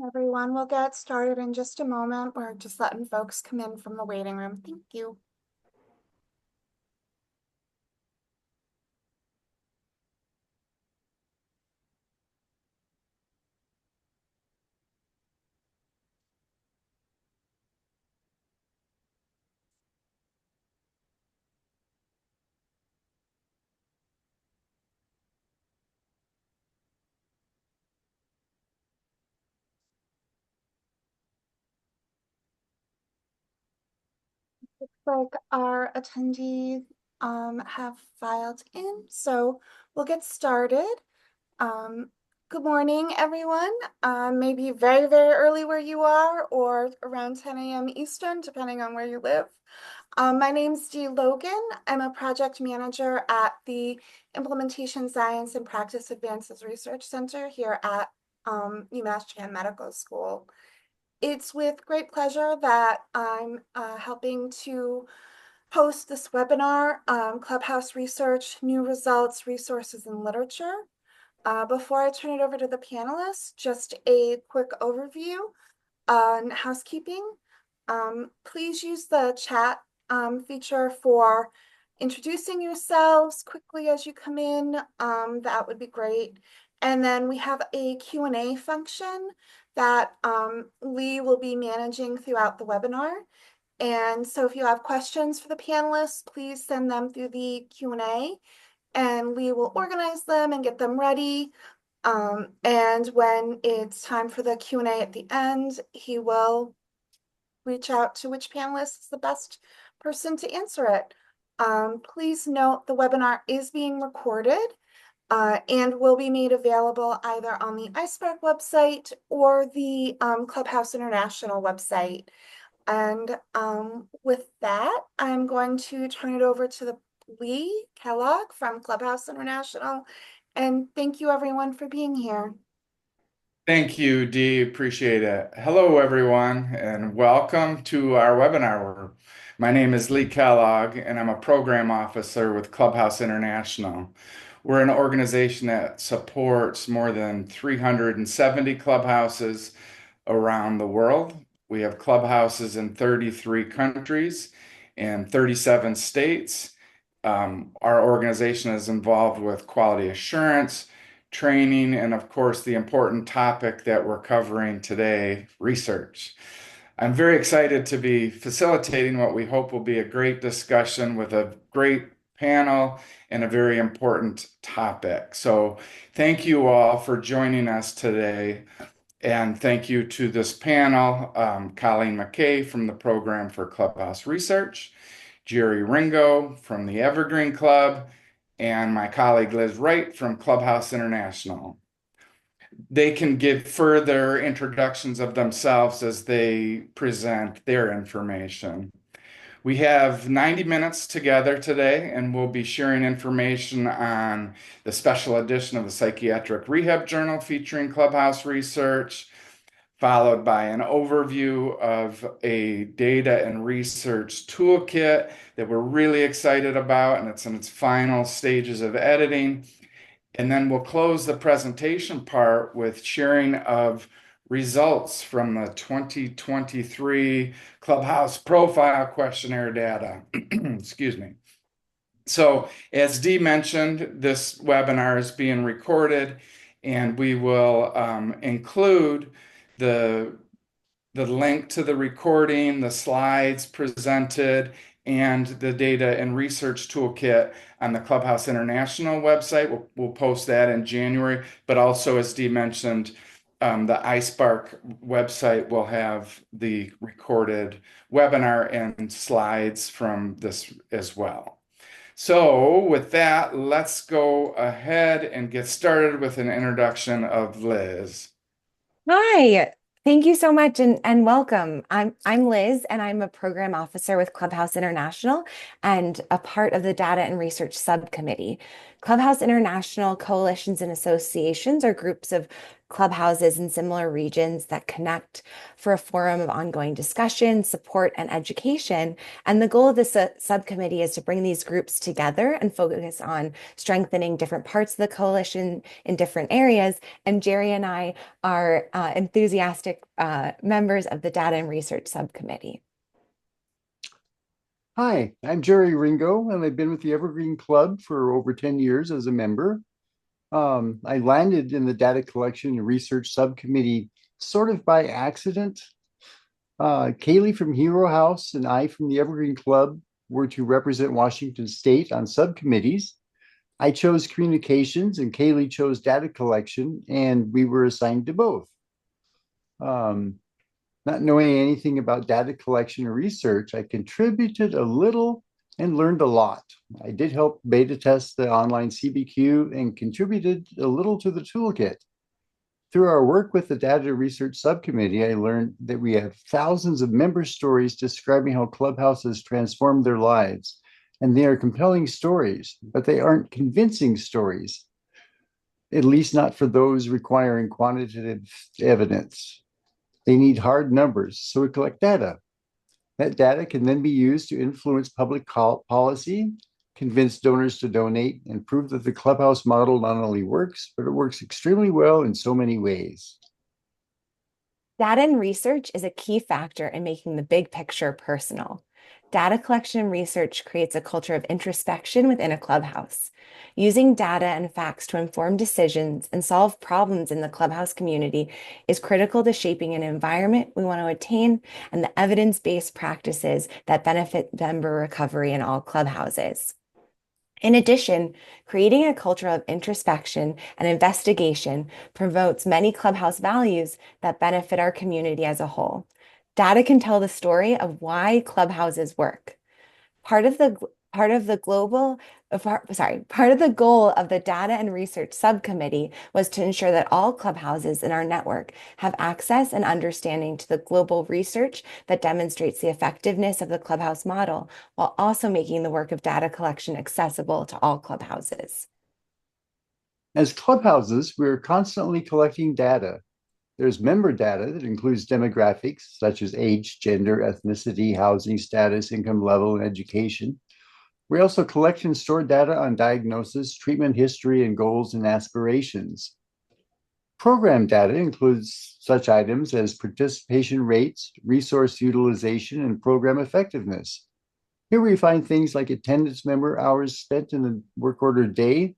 Everyone, we'll get started in just a moment. We're just letting folks come in from the waiting room. Thank you. Looks like our attendees have filed in, so we'll get started. Um, Good morning, everyone. Maybe very, very early where you are or around 10 a.m. Eastern, depending on where you live. My name's Dee Logan. I'm a project manager at the Implementation Science and Practice Advances Research Center here at M.S.W Medical School. It's with great pleasure that I'm helping to host this webinar, Clubhouse Research, New Results, Resources, and Literature. Before I turn it over to the panelists, just a quick overview on housekeeping. Please use the chat feature for introducing yourselves quickly as you come in. That would be great. And then we have a Q&A function that Lee will be managing throughout the webinar. And so if you have questions for the panelists, please send them through the Q&A and Lee will organize them and get them ready. And when it's time for the Q&A at the end, he will reach out to which panelist is the best person to answer it. Please note the webinar is being recorded and will be made available either on the iSpark website or the Clubhouse International website. And with that, I'm going to turn it over to Lee Kellogg from Clubhouse International. And thank you everyone for being here. Thank you, Dee. Appreciate it. Hello, everyone, and welcome to our webinar. My name is Lee Kellogg, and I'm a program officer with Clubhouse International. We're an organization that supports more than 370 clubhouses around the world. We have clubhouses in 33 countries and 37 states. Our organization is involved with quality assurance, training, and of course, the important topic that we're covering today, research. I'm very excited to be facilitating what we hope will be a great discussion with a great panel and a very important topic. So thank you all for joining us today. And thank you to this panel, Colleen McKay from the Program for Clubhouse Research, Jerry Ringo from the Evergreen Club, and my colleague Liz Wright from Clubhouse International. They can give further introductions of themselves as they present their information. We have 90 minutes together today, and we'll be sharing information on the special edition of the Psychiatric Rehab Journal featuring Clubhouse research, followed by an overview of a data and research toolkit that we're really excited about, and it's in its final stages of editing. And then we'll close the presentation part with sharing of results from the 2023 Clubhouse Profile Questionnaire data. Excuse me. So as Dee mentioned, this webinar is being recorded, and we will include the link to the recording, the slides presented, and the data and research toolkit on the Clubhouse International website. We'll post that in January, but also, as Dee mentioned, the iSpark website will have the recorded webinar and slides from this as well. So with that, let's go ahead and get started with an introduction of Liz. Hi, thank you so much and welcome. I'm Liz and I'm a program officer with Clubhouse International and a part of the Data and Research Subcommittee. Clubhouse International coalitions and associations are groups of clubhouses in similar regions that connect for a forum of ongoing discussion, support, and education. And the goal of this subcommittee is to bring these groups together and focus on strengthening different parts of the coalition in different areas. And Jerry and I are enthusiastic members of the Data and Research Subcommittee. Hi, I'm Jerry Ringo, and I've been with the Evergreen Club for over 10 years as a member. I landed in the Data Collection and Research Subcommittee sort of by accident. Kaylee from Hero House and I from the Evergreen Club were to represent Washington State on subcommittees. I chose communications and Kaylee chose data collection, and we were assigned to both. Not knowing anything about data collection or research, I contributed a little and learned a lot. I did help beta test the online CBQ and contributed a little to the toolkit. Through our work with the Data Research Subcommittee, I learned that we have thousands of member stories describing how Clubhouse has transformed their lives. And they are compelling stories, but they aren't convincing stories, at least not for those requiring quantitative evidence. They need hard numbers, so we collect data. That data can then be used to influence public policy, convince donors to donate, and prove that the Clubhouse model not only works, but it works extremely well in so many ways. Data and research is a key factor in making the big picture personal. Data collection and research creates a culture of introspection within a clubhouse. Using data and facts to inform decisions and solve problems in the clubhouse community is critical to shaping an environment we want to attain and the evidence-based practices that benefit member recovery in all clubhouses. In addition, creating a culture of introspection and investigation promotes many clubhouse values that benefit our community as a whole. Data can tell the story of why clubhouses work. Part of the goal of the Data and Research Subcommittee was to ensure that all clubhouses in our network have access and understanding to the global research that demonstrates the effectiveness of the Clubhouse model, while also making the work of data collection accessible to all clubhouses. As clubhouses, we're constantly collecting data. There's member data that includes demographics such as age, gender, ethnicity, housing status, income level, and education. We also collect and store data on diagnosis, treatment history, and goals and aspirations. Program data includes such items as participation rates, resource utilization, and program effectiveness. Here we find things like attendance, member hours spent in the work order day,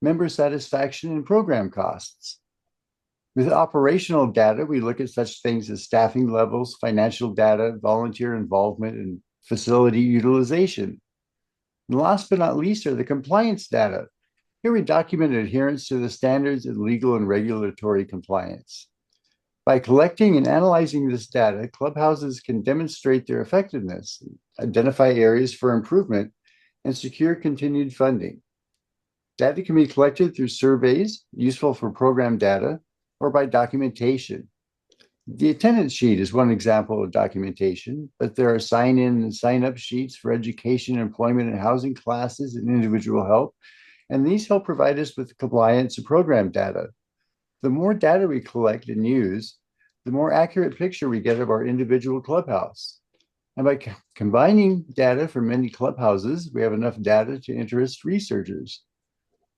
member satisfaction, and program costs. With operational data, we look at such things as staffing levels, financial data, volunteer involvement, and facility utilization. And last but not least are the compliance data. Here we document adherence to the standards and legal and regulatory compliance. By collecting and analyzing this data, clubhouses can demonstrate their effectiveness, identify areas for improvement, and secure continued funding. Data can be collected through surveys, useful for program data, or by documentation. The attendance sheet is one example of documentation, but there are sign-in and sign-up sheets for education, employment, and housing classes and individual help, and these help provide us with compliance and program data. The more data we collect and use, the more accurate picture we get of our individual clubhouse. And by combining data from many clubhouses, we have enough data to interest researchers.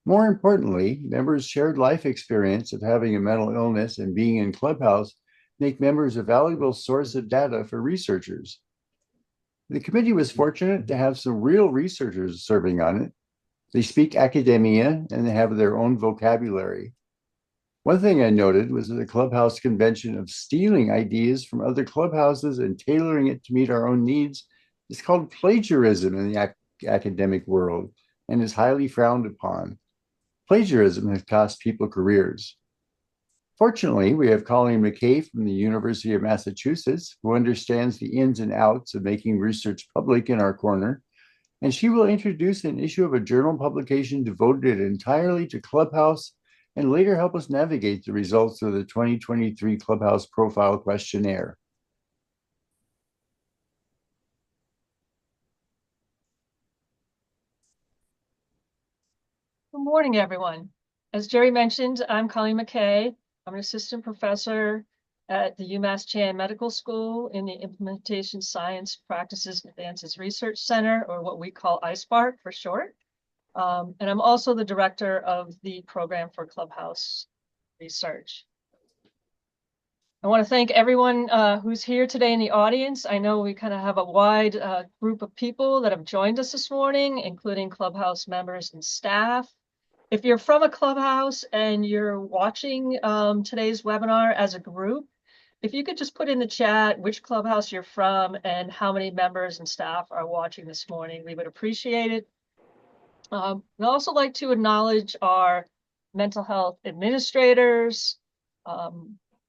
More importantly, members' shared life experience of having a mental illness and being in Clubhouse make members a valuable source of data for researchers. The committee was fortunate to have some real researchers serving on it. They speak academia and they have their own vocabulary. One thing I noted was the Clubhouse convention of stealing ideas from other clubhouses and tailoring it to meet our own needs is called plagiarism in the academic world and is highly frowned upon. Plagiarism has cost people careers. Fortunately, we have Colleen McKay from the University of Massachusetts, who understands the ins and outs of making research public in our corner, and she will introduce an issue of a journal publication devoted entirely to Clubhouse and later help us navigate the results of the 2023 Clubhouse Profile Questionnaire. Good morning, everyone. As Jerry mentioned, I'm Colleen McKay, I'm an assistant professor at the UMass Chan Medical School in the Implementation Science Practices and Advances Research Center, or what we call ISPARC for short. And I'm also the director of the program for Clubhouse Research. I want to thank everyone who's here today in the audience. I know we kind of have a wide group of people that have joined us this morning, including Clubhouse members and staff. If you're from a Clubhouse and you're watching today's webinar as a group, if you could just put in the chat which Clubhouse you're from and how many members and staff are watching this morning, we would appreciate it. I'd also like to acknowledge our mental health administrators,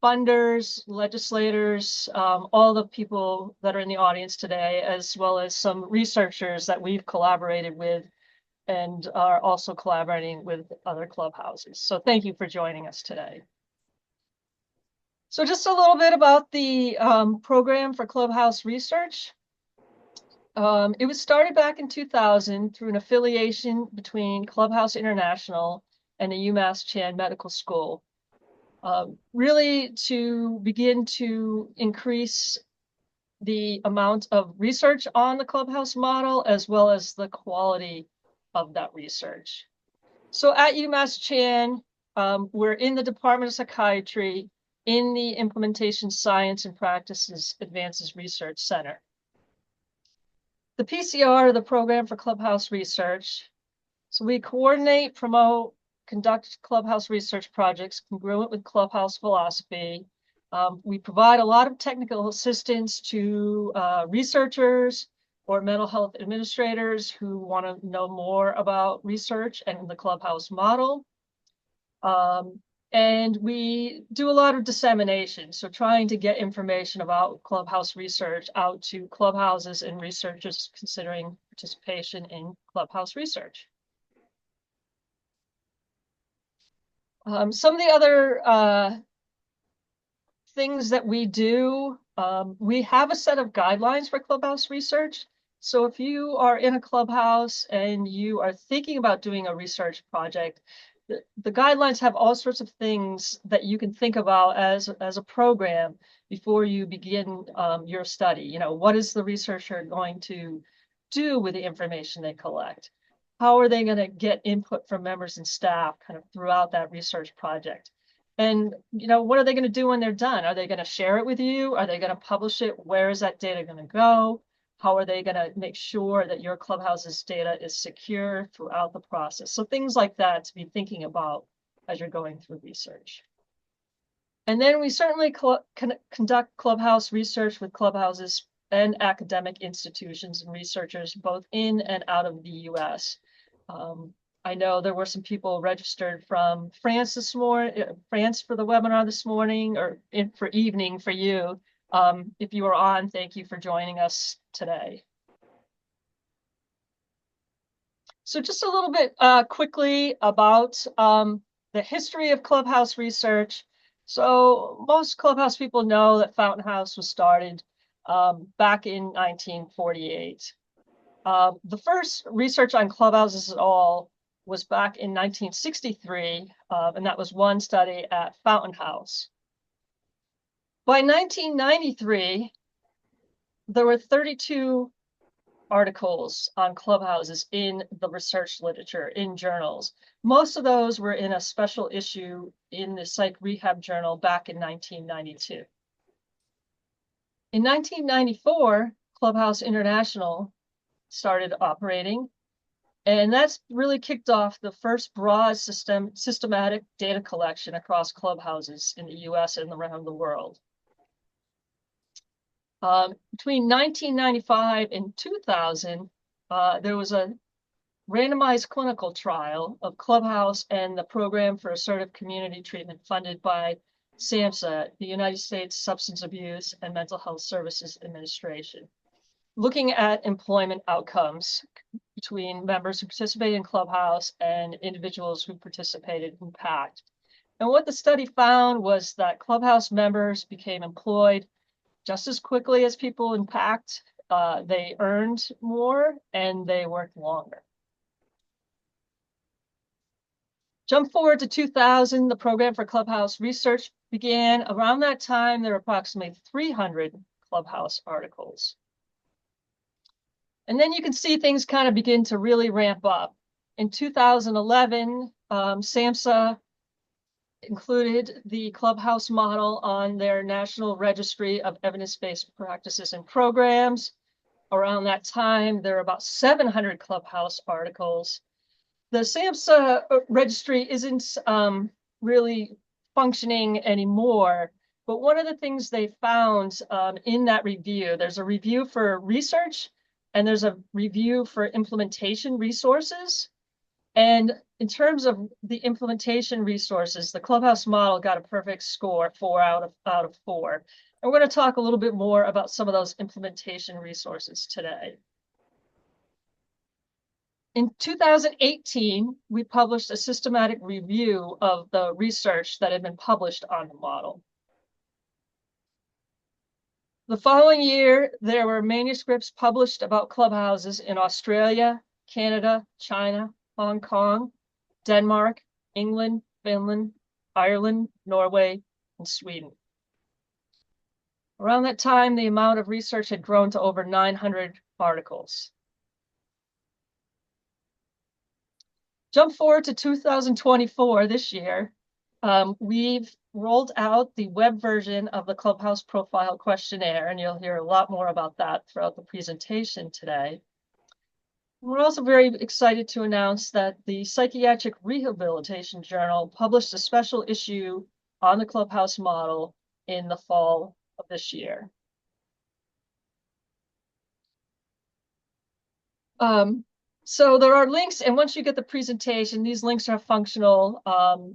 funders, legislators, all the people that are in the audience today, as well as some researchers that we've collaborated with and are also collaborating with other clubhouses. So thank you for joining us today. So just a little bit about the program for Clubhouse Research. It was started back in 2000 through an affiliation between Clubhouse International and the UMass Chan Medical School, really to begin to increase the amount of research on the Clubhouse model, as well as the quality of that research. So at UMass Chan, we're in the Department of Psychiatry in the Implementation Science and Practices Advances Research Center. The PCR, the Program for Clubhouse Research. So we coordinate, promote, conduct Clubhouse research projects congruent with Clubhouse philosophy. We provide a lot of technical assistance to researchers or mental health administrators who want to know more about research and the Clubhouse model. And we do a lot of dissemination, so trying to get information about Clubhouse research out to clubhouses and researchers considering participation in Clubhouse research. Some of the other things that we do, we have a set of guidelines for Clubhouse research. So if you are in a clubhouse and you are thinking about doing a research project, the guidelines have all sorts of things that you can think about as a program before you begin your study. You know, what is the researcher going to do with the information they collect? How are they going to get input from members and staff kind of throughout that research project? And, you know, what are they going to do when they're done? Are they going to share it with you? Are they going to publish it? Where is that data going to go? How are they going to make sure that your Clubhouse's data is secure throughout the process? So things like that to be thinking about as you're going through research. And then we certainly conduct Clubhouse research with clubhouses and academic institutions and researchers both in and out of the US. I know there were some people registered from France this morning, France for the webinar this morning, or for evening for you. If you are on, thank you for joining us today. So just a little bit quickly about the history of Clubhouse research. So most Clubhouse people know that Fountain House was started back in 1948. The first research on clubhouses at all was back in 1963, and that was one study at Fountain House. By 1993, there were 32 articles on clubhouses in the research literature, in journals. Most of those were in a special issue in the Psych Rehab Journal back in 1992. In 1994, Clubhouse International started operating, and that's really kicked off the first broad systematic data collection across clubhouses in the US and around the world. Between 1995 and 2000, there was a randomized clinical trial of Clubhouse and the Program for Assertive Community Treatment funded by SAMHSA, the United States Substance Abuse and Mental Health Services Administration, looking at employment outcomes between members who participated in Clubhouse and individuals who participated in PACT. And what the study found was that Clubhouse members became employed just as quickly as people in PACT. They earned more and they worked longer. Jump forward to 2000, the program for Clubhouse research began. Around that time, there were approximately 300 Clubhouse articles. And then you can see things kind of begin to really ramp up. In 2011, SAMHSA included the Clubhouse model on their National Registry of Evidence-Based Practices and Programs. Around that time, there were about 700 Clubhouse articles. The SAMHSA registry isn't really functioning anymore, but one of the things they found in that review, there's a review for research and there's a review for implementation resources. And in terms of the implementation resources, the Clubhouse model got a perfect score, 4 out of 4. And we're going to talk a little bit more about some of those implementation resources today. In 2018, we published a systematic review of the research that had been published on the model. The following year, there were manuscripts published about clubhouses in Australia, Canada, China, Hong Kong, Denmark, England, Finland, Ireland, Norway, and Sweden. Around that time, the amount of research had grown to over 900 articles. Jump forward to 2024, this year, we've rolled out the web version of the Clubhouse Profile Questionnaire, and you'll hear a lot more about that throughout the presentation today. We're also very excited to announce that the Psychiatric Rehabilitation Journal published a special issue on the Clubhouse model in the fall of this year. So there are links, and once you get the presentation, these links are functional.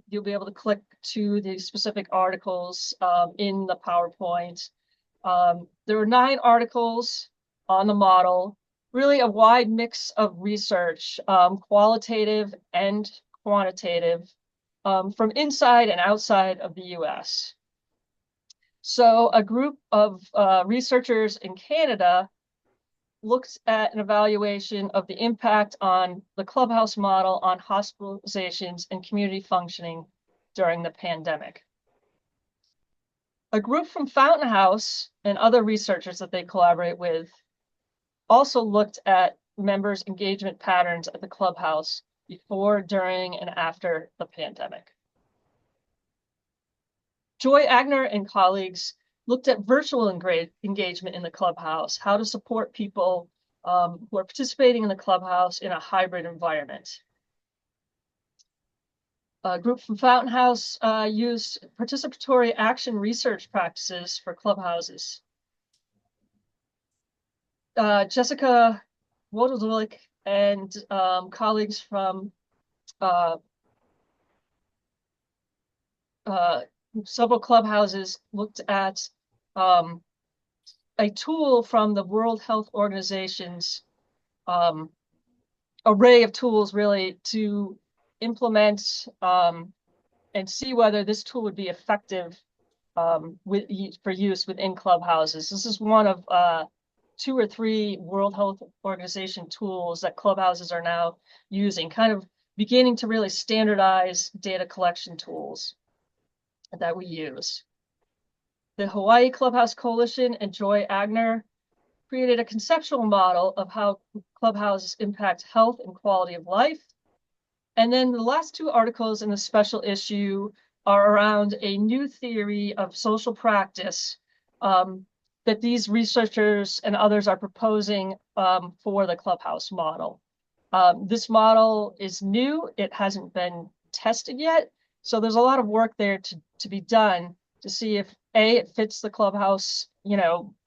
You'll be able to click to the specific articles in the PowerPoint. There were 9 articles on the model, really a wide mix of research, qualitative and quantitative, from inside and outside of the US. So a group of researchers in Canada looked at an evaluation of the impact on the Clubhouse model on hospitalizations and community functioning during the pandemic. A group from Fountain House and other researchers that they collaborate with also looked at members' engagement patterns at the Clubhouse before, during, and after the pandemic. Joy Agner and colleagues looked at virtual engagement in the Clubhouse, how to support people who are participating in the Clubhouse in a hybrid environment. A group from Fountain House used participatory action research practices for Clubhouses. Jessica Wodolek and colleagues from several Clubhouses looked at a tool from the World Health Organization's array of tools, really, to implement and see whether this tool would be effective for use within Clubhouses. This is one of 2 or 3 World Health Organization tools that Clubhouses are now using, kind of beginning to really standardize data collection tools that we use. The Hawaii Clubhouse Coalition and Joy Agner created a conceptual model of how Clubhouses impact health and quality of life. And then the last 2 articles in the special issue are around a new theory of social practice that these researchers and others are proposing for the Clubhouse model. This model is new. It hasn't been tested yet. So there's a lot of work there to be done to see if A, it fits the Clubhouse,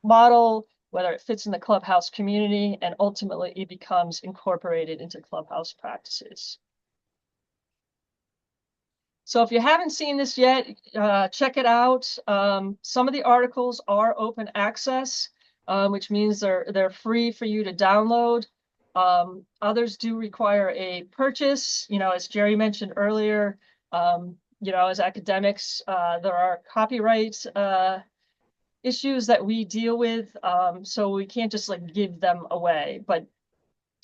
model, whether it fits in the Clubhouse community, and ultimately it becomes incorporated into Clubhouse practices. So if you haven't seen this yet, check it out. Some of the articles are open access, which means they're free for you to download. Others do require a purchase. As Jerry mentioned earlier, as academics, there are copyright issues that we deal with, so we can't just give them away, but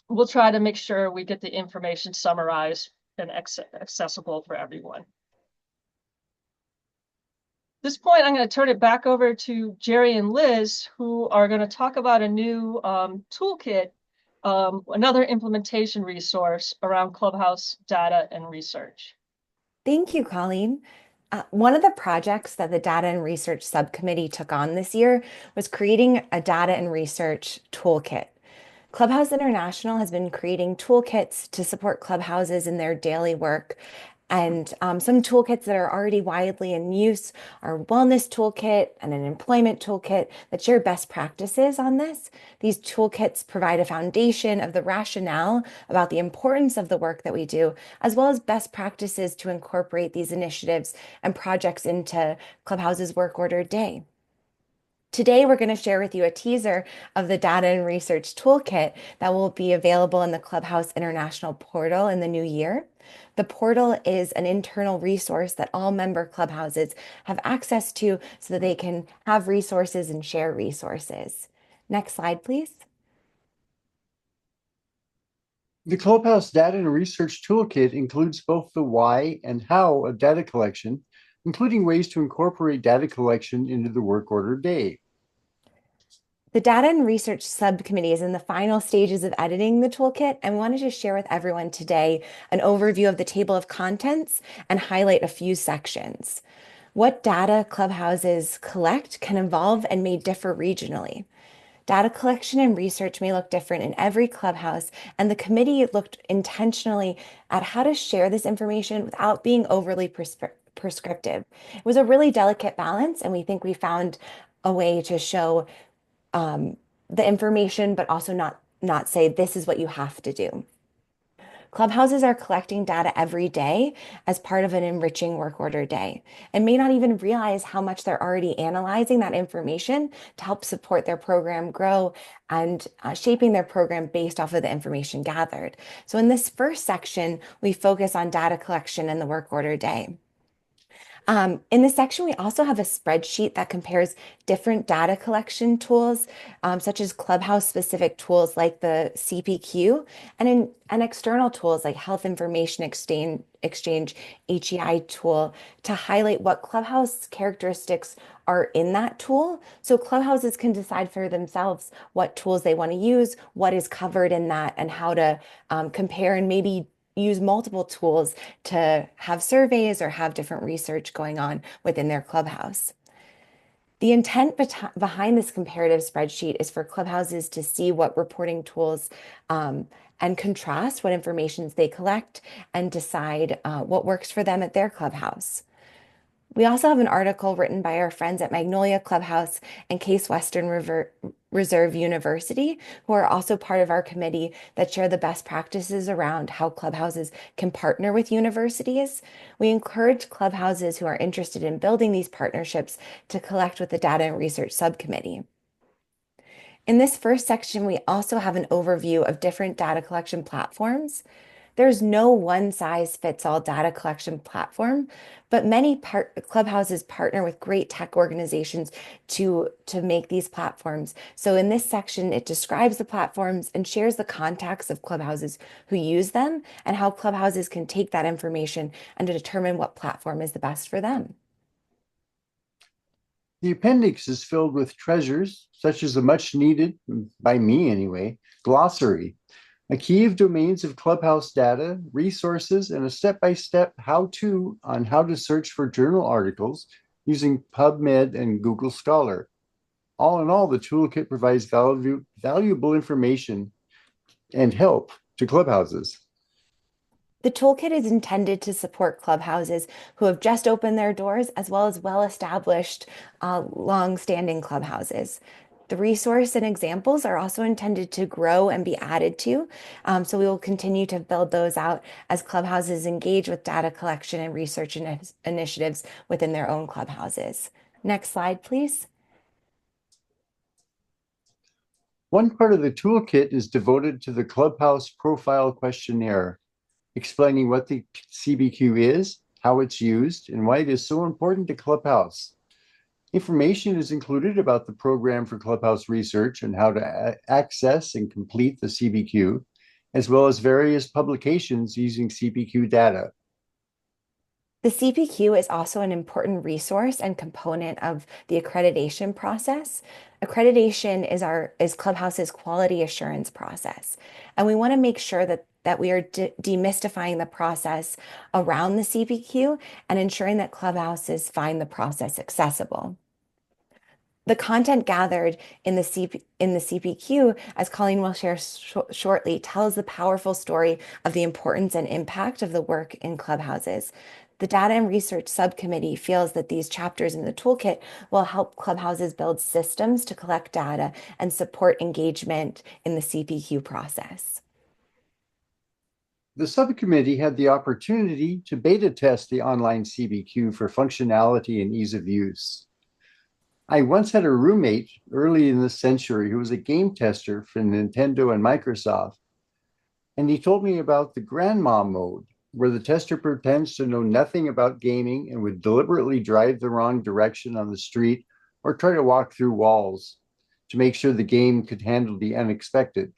we'll try to make sure we get the information summarized and accessible for everyone. At this point, I'm going to turn it back over to Jerry and Liz, who are going to talk about a new toolkit, another implementation resource around Clubhouse data and research. Thank you, Colleen. One of the projects that the Data and Research Subcommittee took on this year was creating a data and research toolkit. Clubhouse International has been creating toolkits to support clubhouses in their daily work. And some toolkits that are already widely in use are a wellness toolkit and an employment toolkit that share best practices on this. These toolkits provide a foundation of the rationale about the importance of the work that we do, as well as best practices to incorporate these initiatives and projects into Clubhouse's work order day. Today, we're going to share with you a teaser of the Data and Research Toolkit that will be available in the Clubhouse International portal in the new year. The portal is an internal resource that all member clubhouses have access to so that they can have resources and share resources. Next slide, please. The Clubhouse Data and Research Toolkit includes both the why and how of data collection, including ways to incorporate data collection into the work order day. The Data and Research Subcommittee is in the final stages of editing the toolkit, and we wanted to share with everyone today an overview of the table of contents and highlight a few sections. What data clubhouses collect can evolve and may differ regionally. Data collection and research may look different in every clubhouse, and the committee looked intentionally at how to share this information without being overly prescriptive. It was a really delicate balance, and we think we found a way to show the information, but also not say this is what you have to do. Clubhouses are collecting data every day as part of an enriching work order day and may not even realize how much they're already analyzing that information to help support their program grow and shaping their program based off of the information gathered. So in this first section, we focus on data collection in the work order day. In this section, we also have a spreadsheet that compares different data collection tools, such as Clubhouse-specific tools like the CPQ, and external tools like Health Information Exchange HEI tool to highlight what Clubhouse characteristics are in that tool. So clubhouses can decide for themselves what tools they want to use, what is covered in that, and how to compare and maybe use multiple tools to have surveys or have different research going on within their clubhouse. The intent behind this comparative spreadsheet is for clubhouses to see what reporting tools and contrast what information they collect and decide what works for them at their clubhouse. We also have an article written by our friends at Magnolia Clubhouse and Case Western Reserve University, who are also part of our committee, that share the best practices around how clubhouses can partner with universities. We encourage clubhouses who are interested in building these partnerships to collect with the Data and Research Subcommittee. In this first section, we also have an overview of different data collection platforms. There's no one-size-fits-all data collection platform, but many clubhouses partner with great tech organizations to make these platforms. So in this section, it describes the platforms and shares the contacts of clubhouses who use them and how clubhouses can take that information and to determine what platform is the best for them. The appendix is filled with treasures, such as a much needed, by me anyway, glossary, a key of domains of Clubhouse data, resources, and a step-by-step how-to on how to search for journal articles using PubMed and Google Scholar. All in all, the toolkit provides valuable information and help to clubhouses. The toolkit is intended to support clubhouses who have just opened their doors, as well as well-established, long-standing clubhouses. The resource and examples are also intended to grow and be added to, so we will continue to build those out as clubhouses engage with data collection and research initiatives within their own clubhouses. Next slide, please. One part of the toolkit is devoted to the Clubhouse Profile Questionnaire, explaining what the CBQ is, how it's used, and why it is so important to Clubhouse. Information is included about the program for Clubhouse research and how to access and complete the CBQ, as well as various publications using CPQ data. The CPQ is also an important resource and component of the accreditation process. Accreditation is Clubhouse's quality assurance process, and we want to make sure that we are demystifying the process around the CPQ and ensuring that Clubhouses find the process accessible. The content gathered in the CPQ, as Colleen will share shortly, tells the powerful story of the importance and impact of the work in Clubhouses. The Data and Research Subcommittee feels that these chapters in the toolkit will help Clubhouses build systems to collect data and support engagement in the CPQ process. The subcommittee had the opportunity to beta test the online CPQ for functionality and ease of use. I once had a roommate early in this century who was a game tester for Nintendo and Microsoft, and he told me about the grandma mode, where the tester pretends to know nothing about gaming and would deliberately drive the wrong direction on the street or try to walk through walls to make sure the game could handle the unexpected.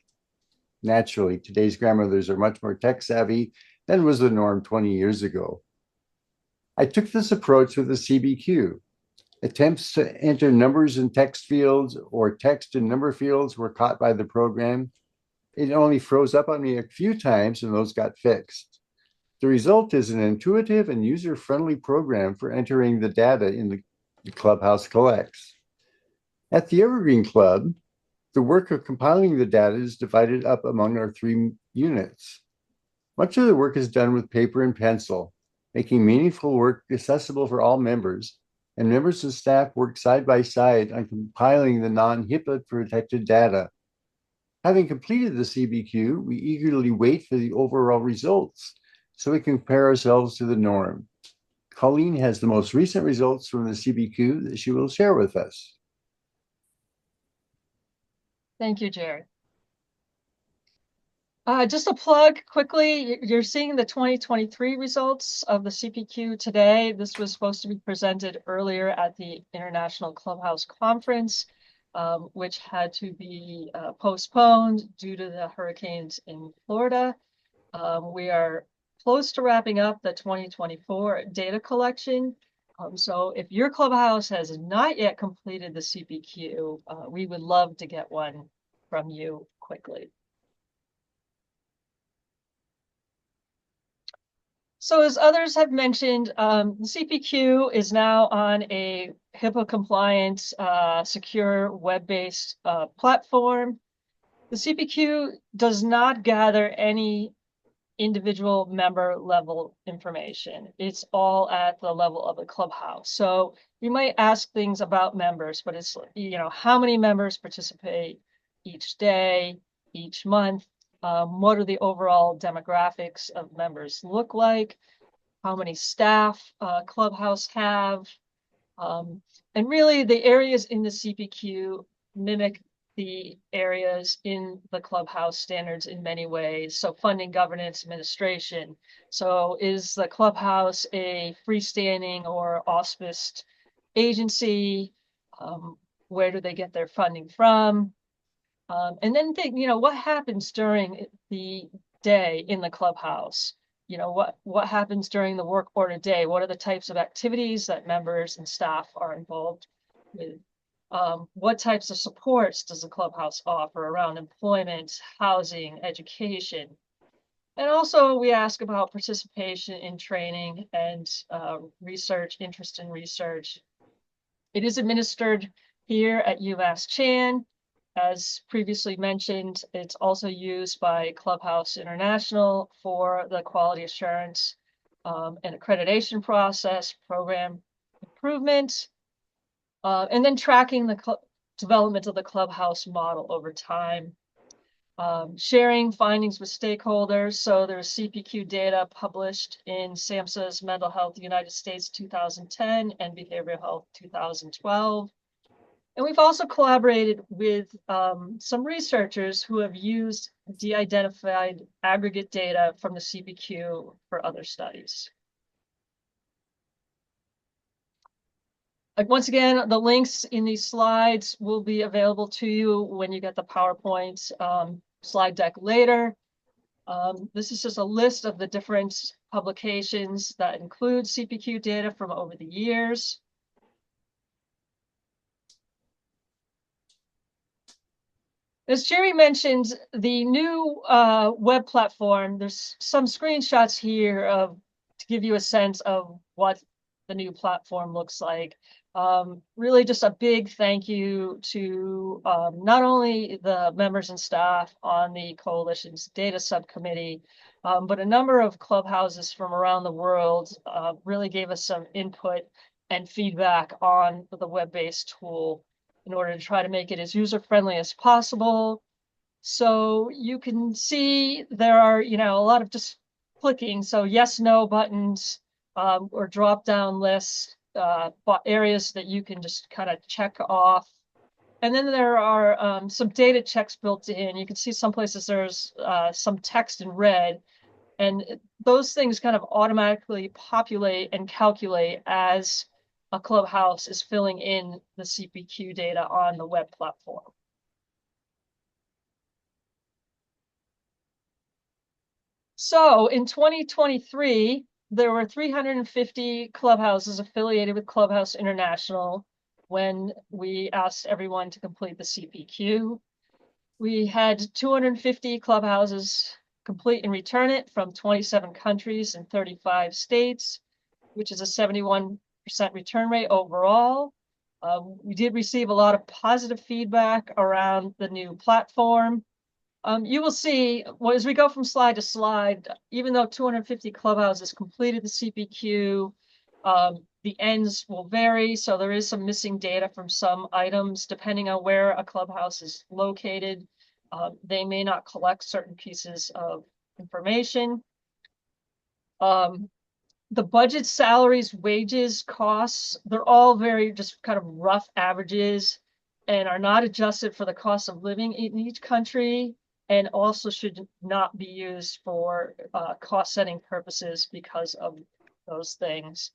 Naturally, today's grandmothers are much more tech savvy than was the norm 20 years ago. I took this approach with the CPQ. Attempts to enter numbers in text fields or text in number fields were caught by the program. It only froze up on me a few times and those got fixed. The result is an intuitive and user-friendly program for entering the data in the Clubhouse collects. At the Evergreen Club, the work of compiling the data is divided up among our 3 units. Much of the work is done with paper and pencil, making meaningful work accessible for all members, and members and staff work side by side on compiling the non-HIPAA protected data. Having completed the CPQ, we eagerly wait for the overall results so we can compare ourselves to the norm. Colleen has the most recent results from the CPQ that she will share with us. Thank you, Jared. Just a plug quickly, you're seeing the 2023 results of the CPQ today. This was supposed to be presented earlier at the International Clubhouse Conference, which had to be postponed due to the hurricanes in Florida. We are close to wrapping up the 2024 data collection. So if your Clubhouse has not yet completed the CPQ, we would love to get one from you quickly. So as others have mentioned, the CPQ is now on a HIPAA compliant, secure web-based platform. The CPQ does not gather any individual member level information. It's all at the level of the Clubhouse. So you might ask things about members, but it's, how many members participate each day, each month? What are the overall demographics of members look like? How many staff Clubhouse have? And really the areas in the CPQ mimic the areas in the Clubhouse standards in many ways. So funding, governance, administration. So is the Clubhouse a freestanding or auspiced agency? Where do they get their funding from? And then think, what happens during the day in the Clubhouse? What happens during the work order day? What are the types of activities that members and staff are involved with? What types of supports does the Clubhouse offer around employment, housing, education? And also we ask about participation in training and research, interest in research. It is administered here at UMass Chan. As previously mentioned, it's also used by Clubhouse International for the quality assurance and accreditation process, program improvement, and then tracking the development of the Clubhouse model over time. Sharing findings with stakeholders. So there's CPQ data published in SAMHSA's Mental Health United States 2010 and Behavioral Health 2012. And we've also collaborated with some researchers who have used de-identified aggregate data from the CPQ for other studies. Once again, the links in these slides will be available to you when you get the PowerPoint slide deck later. This is just a list of the different publications that include CPQ data from over the years. As Jerry mentioned, the new web platform, there's some screenshots here to give you a sense of what the new platform looks like. Really just a big thank you to not only the members and staff on the Coalition's data subcommittee, but a number of clubhouses from around the world really gave us some input and feedback on the web-based tool in order to try to make it as user-friendly as possible. So you can see there are, a lot of just clicking. So yes, no buttons or drop-down lists, areas that you can just kind of check off. And then there are some data checks built in. You can see some places there's some text in red. And those things kind of automatically populate and calculate as a clubhouse is filling in the CPQ data on the web platform. So in 2023, there were 350 clubhouses affiliated with Clubhouse International when we asked everyone to complete the CPQ. We had 250 clubhouses complete and return it from 27 countries and 35 states, which is a 71% return rate overall. We did receive a lot of positive feedback around the new platform. You will see, as we go from slide to slide, even though 250 clubhouses completed the CPQ, the ends will vary. So there is some missing data from some items, depending on where a clubhouse is located. They may not collect certain pieces of information. The budget, salaries, wages, costs, they're all very just kind of rough averages and are not adjusted for the cost of living in each country, and also should not be used for cost setting purposes because of those things.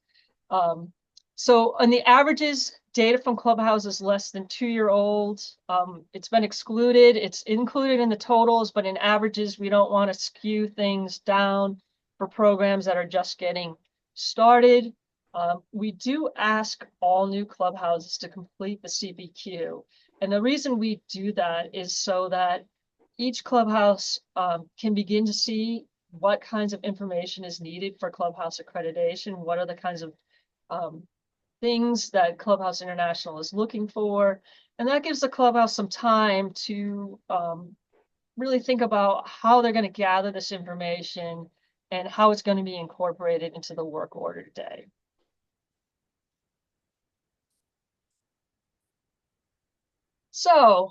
So on the averages, data from clubhouses less than 2-year-old, it's been excluded. It's included in the totals, but in averages, we don't want to skew things down for programs that are just getting started. We do ask all new clubhouses to complete the CPQ. And the reason we do that is so that each clubhouse can begin to see what kinds of information is needed for clubhouse accreditation, what are the kinds of things that Clubhouse International is looking for. And that gives the clubhouse some time to really think about how they're going to gather this information and how it's going to be incorporated into the work order today. So,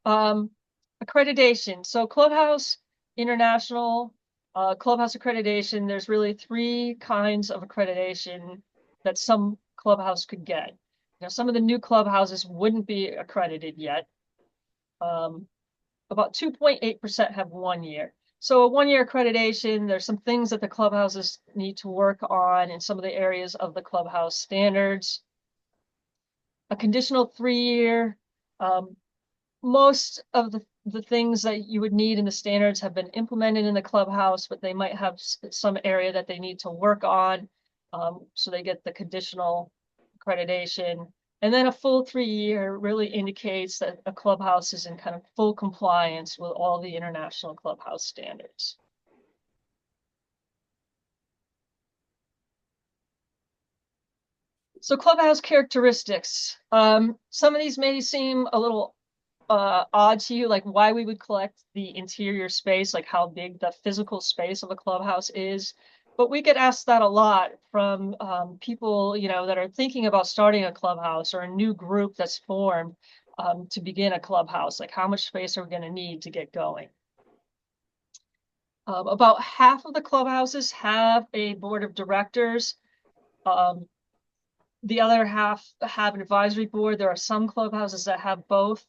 accreditation. So Clubhouse International, Clubhouse accreditation, there's really 3 kinds of accreditation that some clubhouse could get. Now, some of the new clubhouses wouldn't be accredited yet. About 2.8% have 1 year. So a 1-year accreditation, there's some things that the clubhouses need to work on in some of the areas of the clubhouse standards. A conditional 3-year, most of the things that you would need in the standards have been implemented in the clubhouse, but they might have some area that they need to work on. So they get the conditional accreditation. And then a full 3-year really indicates that a clubhouse is in kind of full compliance with all the international clubhouse standards. So Clubhouse characteristics. Some of these may seem a little odd to you, like why we would collect the interior space, like how big the physical space of a clubhouse is. But we get asked that a lot from people, that are thinking about starting a clubhouse or a new group that's formed to begin a clubhouse. Like, how much space are we going to need to get going? About half of the clubhouses have a board of directors. The other half have an advisory board. There are some clubhouses that have both.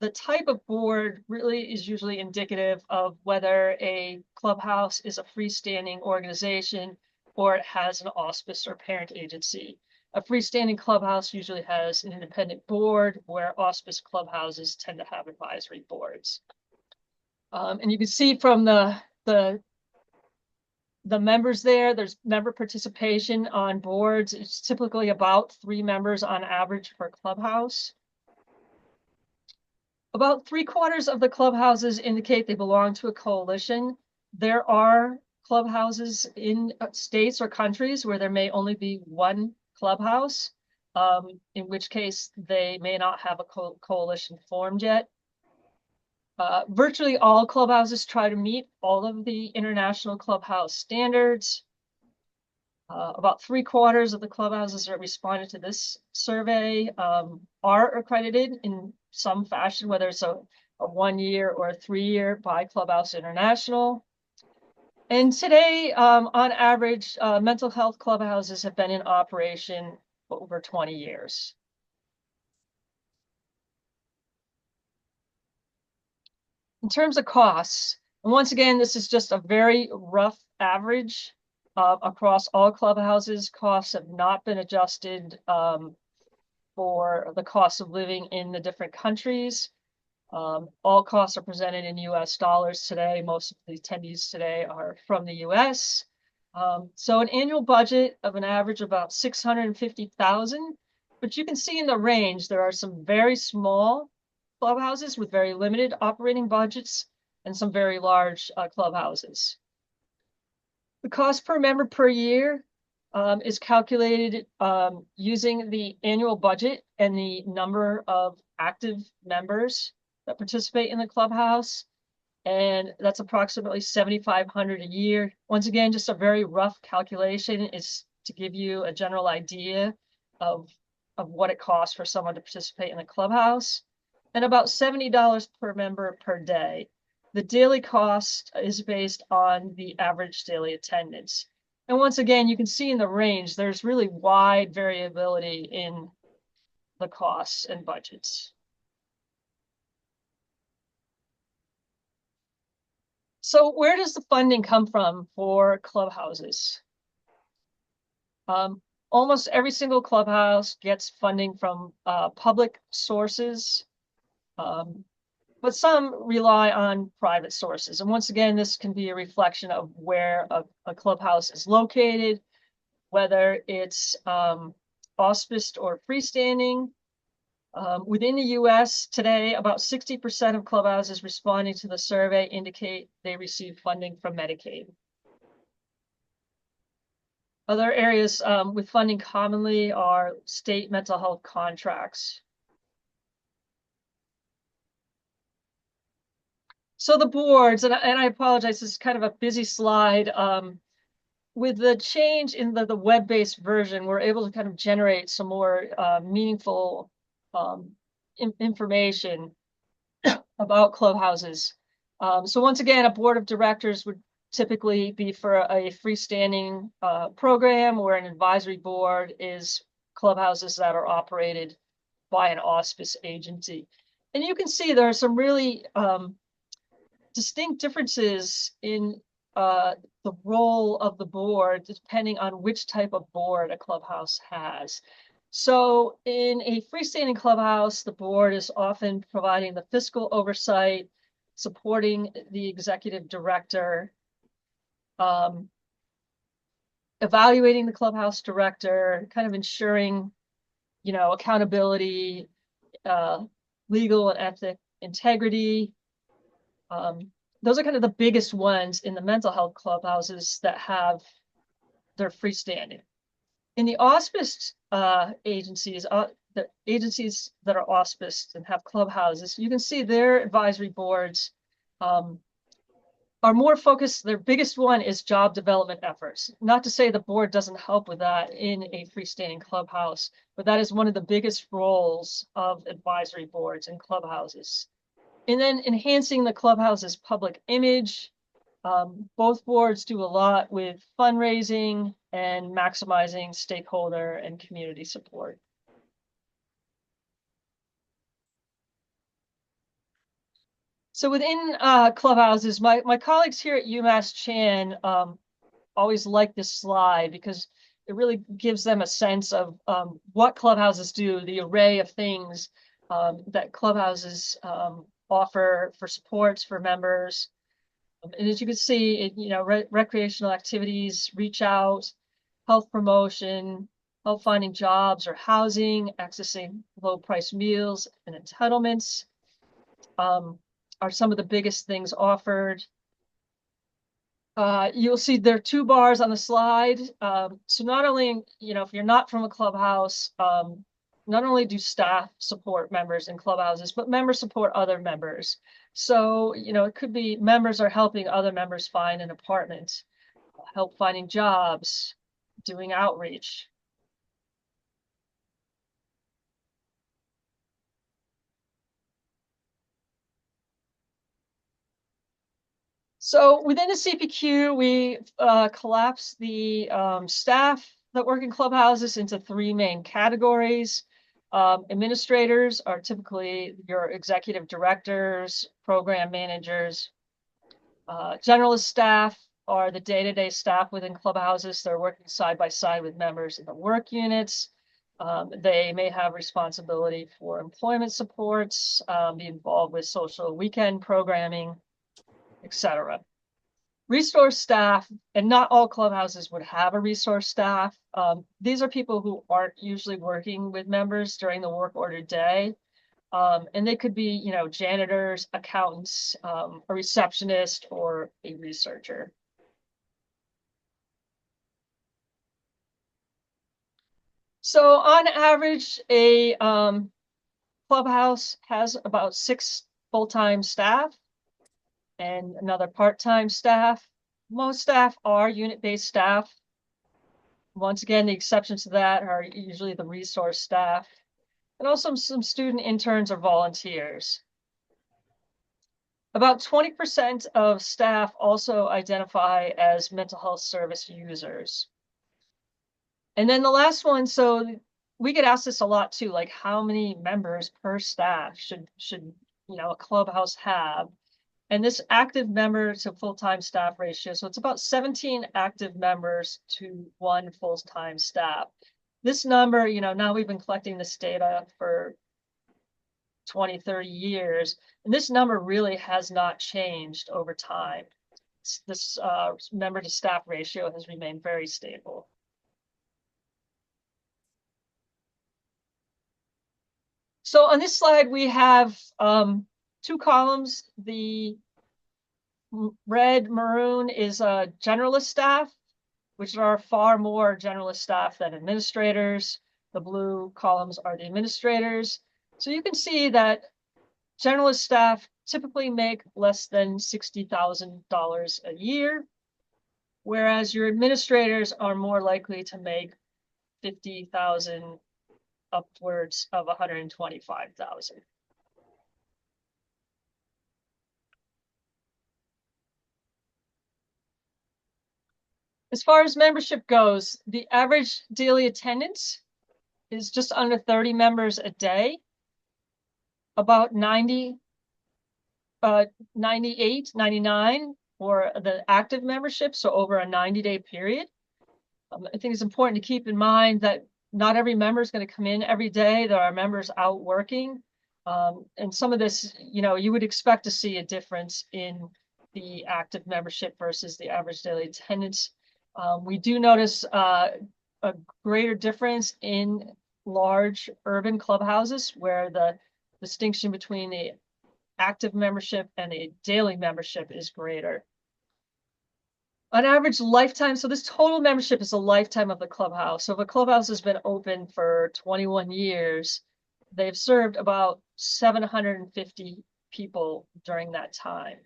The type of board really is usually indicative of whether a clubhouse is a freestanding organization or it has an auspice or parent agency. A freestanding clubhouse usually has an independent board, where auspice clubhouses tend to have advisory boards. And you can see from the the members there's member participation on boards. It's typically about 3 members on average per clubhouse. About 3/4 of the clubhouses indicate they belong to a coalition. There are clubhouses in states or countries where there may only be one clubhouse, in which case they may not have a coalition formed yet. Virtually all clubhouses try to meet all of the international clubhouse standards. About 3/4 of the clubhouses that responded to this survey are accredited in some fashion, whether it's a 1-year or a 3-year by Clubhouse International. And today, on average, mental health clubhouses have been in operation for over 20 years. In terms of costs, and once again, this is just a very rough average across all clubhouses. Costs have not been adjusted for the cost of living in the different countries. All costs are presented in US dollars today. Most of the attendees today are from the US. So an annual budget of an average of about $650,000, but you can see in the range, there are some very small clubhouses with very limited operating budgets and some very large clubhouses. The cost per member per year is calculated using the annual budget and the number of active members that participate in the clubhouse. And that's approximately $7,500 a year. Once again, just a very rough calculation is to give you a general idea of what it costs for someone to participate in the clubhouse, and about $70 per member per day. The daily cost is based on the average daily attendance. And once again, you can see in the range, there's really wide variability in the costs and budgets. So where does the funding come from for clubhouses? Almost every single clubhouse gets funding from public sources, but some rely on private sources. And once again, this can be a reflection of where a clubhouse is located, whether it's auspiced or freestanding. Within the US today, about 60% of clubhouses responding to the survey indicate they receive funding from Medicaid. Other areas with funding commonly are state mental health contracts. So the boards, and I apologize, this is kind of a busy slide. With the change in the web-based version, we're able to kind of generate some more meaningful information about clubhouses. So once again, a board of directors would typically be for a freestanding program, where an advisory board is clubhouses that are operated by an auspice agency. And you can see there are some really distinct differences in the role of the board depending on which type of board a clubhouse has. So in a freestanding clubhouse, the board is often providing the fiscal oversight, supporting the executive director, evaluating the clubhouse director, kind of ensuring, accountability, legal and ethic integrity. Those are kind of the biggest ones in the mental health clubhouses that have their freestanding. In the auspiced agencies, the agencies that are auspiced and have clubhouses, you can see their advisory boards are more focused. Their biggest one is job development efforts. Not to say the board doesn't help with that in a freestanding clubhouse, but that is one of the biggest roles of advisory boards and clubhouses. And then enhancing the clubhouse's public image. Both boards do a lot with fundraising and maximizing stakeholder and community support. So within clubhouses, my colleagues here at UMass Chan always like this slide because it really gives them a sense of what clubhouses do, the array of things that clubhouses offer for supports for members. And as you can see, recreational activities, reach out, health promotion, help finding jobs or housing, accessing low price meals and entitlements are some of the biggest things offered. You'll see there are 2 bars on the slide. So not only, if you're not from a clubhouse, not only do staff support members in clubhouses, but members support other members. So, it could be members are helping other members find an apartment, help finding jobs, doing outreach. So within the CPQ, we collapse the staff that work in clubhouses into 3 main categories. Administrators are typically your executive directors, program managers. Generalist staff are the day-to-day staff within clubhouses. They're working side by side with members in the work units. They may have responsibility for employment supports, be involved with social weekend programming, etc. Resource staff, and not all clubhouses would have a resource staff. These are people who aren't usually working with members during the work order day. And they could be, janitors, accountants, a receptionist, or a researcher. So on average, a clubhouse has about 6 full-time staff and another part-time staff. Most staff are unit-based staff. Once again, the exceptions to that are usually the resource staff and also some student interns or volunteers. About 20% of staff also identify as mental health service users. And then the last one, so we get asked this a lot too, like how many members per staff should a clubhouse have? And this active member to full-time staff ratio, so it's about 17 active members to 1 full-time staff. This number, now we've been collecting this data for 20, 30 years, and this number really has not changed over time. This member to staff ratio has remained very stable. So on this slide, we have 2 columns. The red maroon is generalist staff, which are far more generalist staff than administrators. The blue columns are the administrators. So you can see that generalist staff typically make less than $60,000 a year, whereas your administrators are more likely to make $50,000 upwards of $125,000. As far as membership goes, the average daily attendance is just under 30 members a day. About 98, 99 for the active membership, so over a 90-day period. I think it's important to keep in mind that not every member is going to come in every day. There are members out working. And some of this, you would expect to see a difference in the active membership versus the average daily attendance. We do notice a greater difference in large urban clubhouses where the distinction between the active membership and the daily membership is greater. On average lifetime, so this total membership is a lifetime of the clubhouse. So if a clubhouse has been open for 21 years, they've served about 750 people during that time.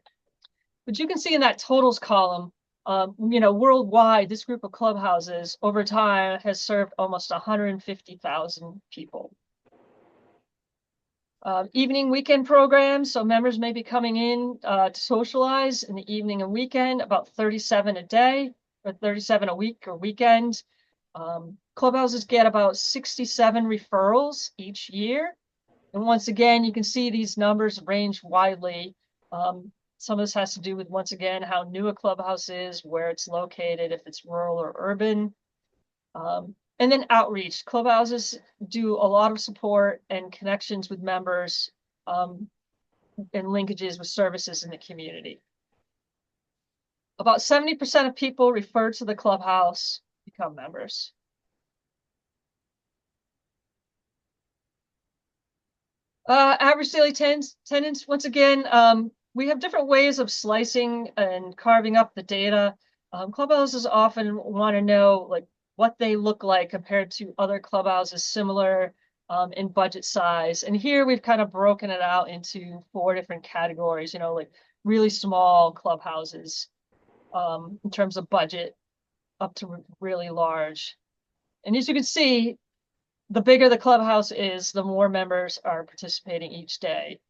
But you can see in that totals column, worldwide, this group of clubhouses over time has served almost 150,000 people. Evening weekend programs, so members may be coming in to socialize in the evening and weekend, about 37 a day or 37 a week or weekend. Clubhouses get about 67 referrals each year. And once again, you can see these numbers range widely. Some of this has to do with, once again, how new a clubhouse is, where it's located, if it's rural or urban. And then outreach. Clubhouses do a lot of support and connections with members and linkages with services in the community. About 70% of people referred to the Clubhouse become members. Average daily attendance, once again, we have different ways of slicing and carving up the data. Clubhouses often want to know like what they look like compared to other clubhouses similar in budget size. And here we've kind of broken it out into 4 different categories, you know, like really small clubhouses in terms of budget up to really large. And as you can see, the bigger the clubhouse is, the more members are participating each day.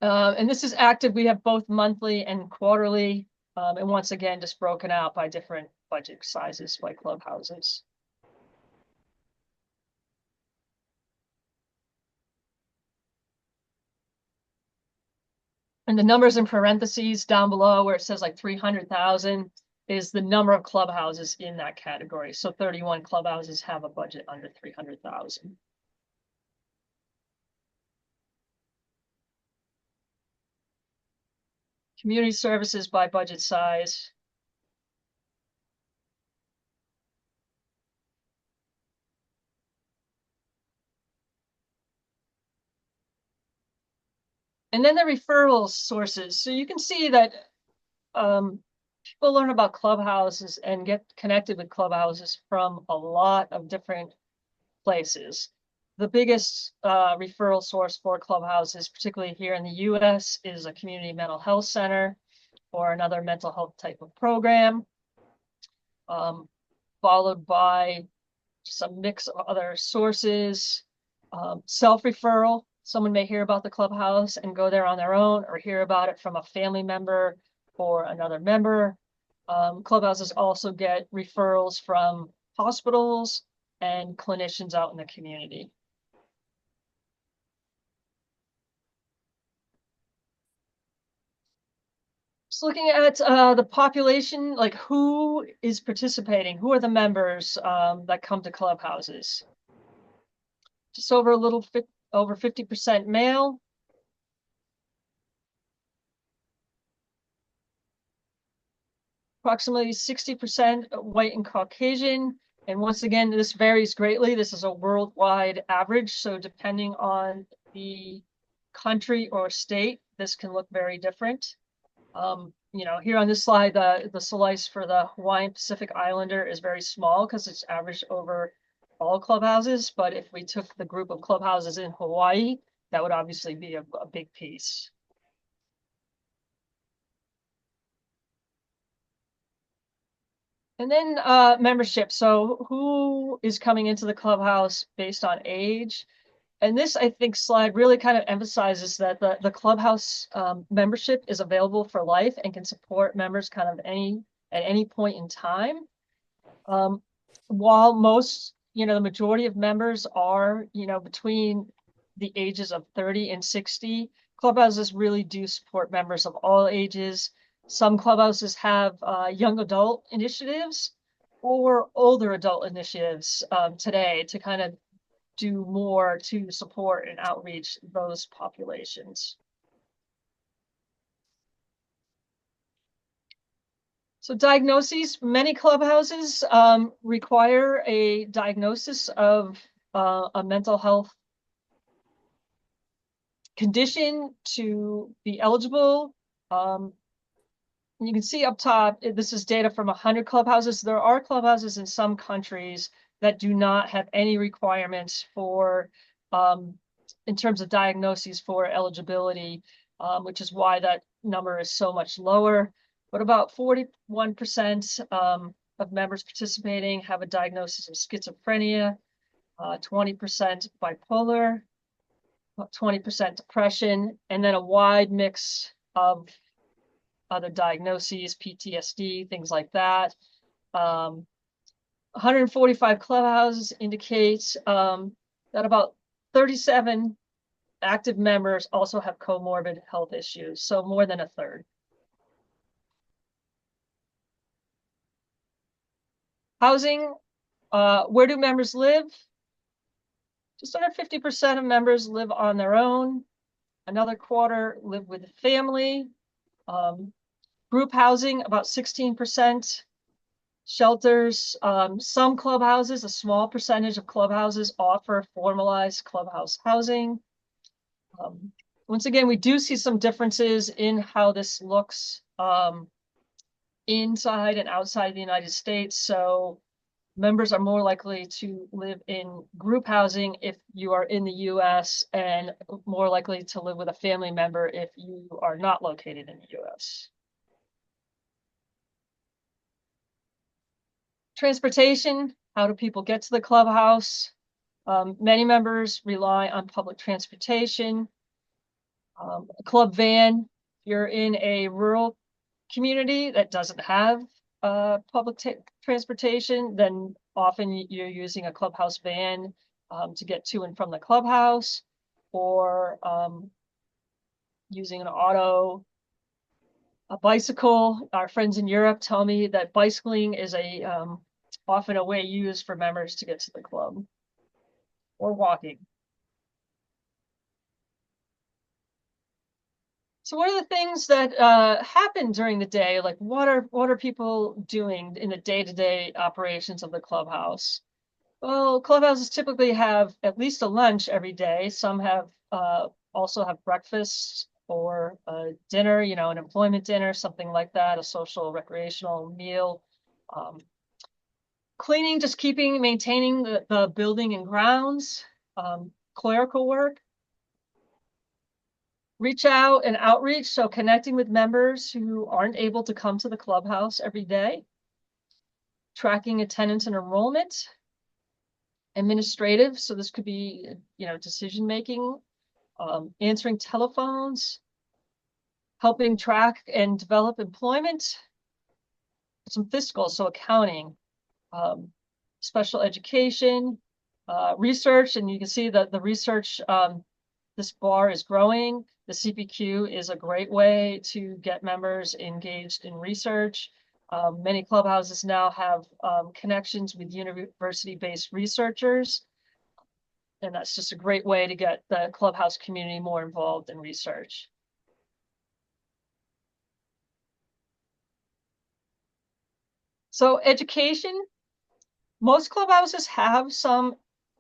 And this is active. We have both monthly and quarterly. And once again, just broken out by different budget sizes by clubhouses. And the numbers in parentheses down below where it says like 300,000 is the number of clubhouses in that category. So 31 clubhouses have a budget under 300,000. Community services by budget size. And then the referral sources. So you can see that people learn about clubhouses and get connected with clubhouses from a lot of different places. The biggest referral source for clubhouses, particularly here in the US, is a community mental health center or another mental health type of program, followed by some mix of other sources, self-referral. Someone may hear about the clubhouse and go there on their own or hear about it from a family member or another member. Clubhouses also get referrals from hospitals and clinicians out in the community. Just looking at the population, like who is participating, who are the members that come to clubhouses? Just over over 50% male. Approximately 60% white and Caucasian. And once again, this varies greatly. This is a worldwide average. So depending on the country or state, this can look very different. You know, here on this slide, the slice for the Hawaiian Pacific Islander is very small because it's averaged over all clubhouses. But if we took the group of clubhouses in Hawaii, that would obviously be a big piece. And then membership. So who is coming into the clubhouse based on age? And this, I think, slide really kind of emphasizes that the clubhouse membership is available for life and can support members kind of at any point in time. While most, you know, the majority of members are, you know, between the ages of 30 and 60, clubhouses really do support members of all ages. Some clubhouses have young adult initiatives or older adult initiatives today to kind of do more to support and outreach those populations. So diagnoses, many clubhouses require a diagnosis of a mental health condition to be eligible. You can see up top, this is data from 100 clubhouses. There are clubhouses in some countries that do not have any requirements for, in terms of diagnoses for eligibility, which is why that number is so much lower. But about 41% of members participating have a diagnosis of schizophrenia, 20% bipolar, 20% depression, and then a wide mix of other diagnoses, PTSD, things like that. 145 clubhouses indicates that about 37 active members also have comorbid health issues, so more than a third. Housing, where do members live? Just under 50% of members live on their own. Another quarter live with a family. Group housing, about 16%. Shelters, some clubhouses, a small percentage of clubhouses offer formalized clubhouse housing. Once again, we do see some differences in how this looks inside and outside the United States. So members are more likely to live in group housing if you are in the US, and more likely to live with a family member if you are not located in the US. Transportation, how do people get to the clubhouse? Many members rely on public transportation. A club van, if you're in a rural community that doesn't have public transportation, then often you're using a clubhouse van to get to and from the clubhouse, or using an auto, a bicycle. Our friends in Europe tell me that bicycling is often a way used for members to get to the club, or walking. So what are the things that happen during the day? Like what are people doing in the day-to-day operations of the clubhouse? Well, clubhouses typically have at least a lunch every day. Some have also have breakfast or a dinner, an employment dinner, something like that, a social recreational meal. Cleaning, just maintaining the building and grounds, clerical work. Reach out and outreach, so connecting with members who aren't able to come to the clubhouse every day. Tracking attendance and enrollment. Administrative, so this could be, decision making, answering telephones, helping track and develop employment. Some fiscal, so accounting, special education, research, and you can see that the research, this bar is growing. The CPQ is a great way to get members engaged in research. Many clubhouses now have connections with university-based researchers, and that's just a great way to get the clubhouse community more involved in research. So education, most clubhouses have some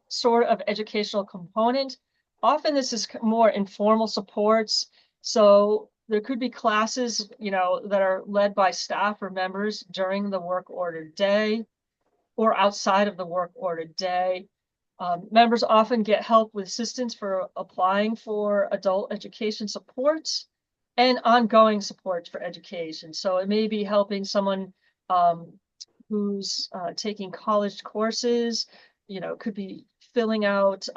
sort of educational component. Often this is more informal supports. So there could be classes, that are led by staff or members during the work ordered day or outside of the work ordered day. Members often get help with assistance for applying for adult education supports and ongoing support for education. So it may be helping someone who's taking college courses, could be filling out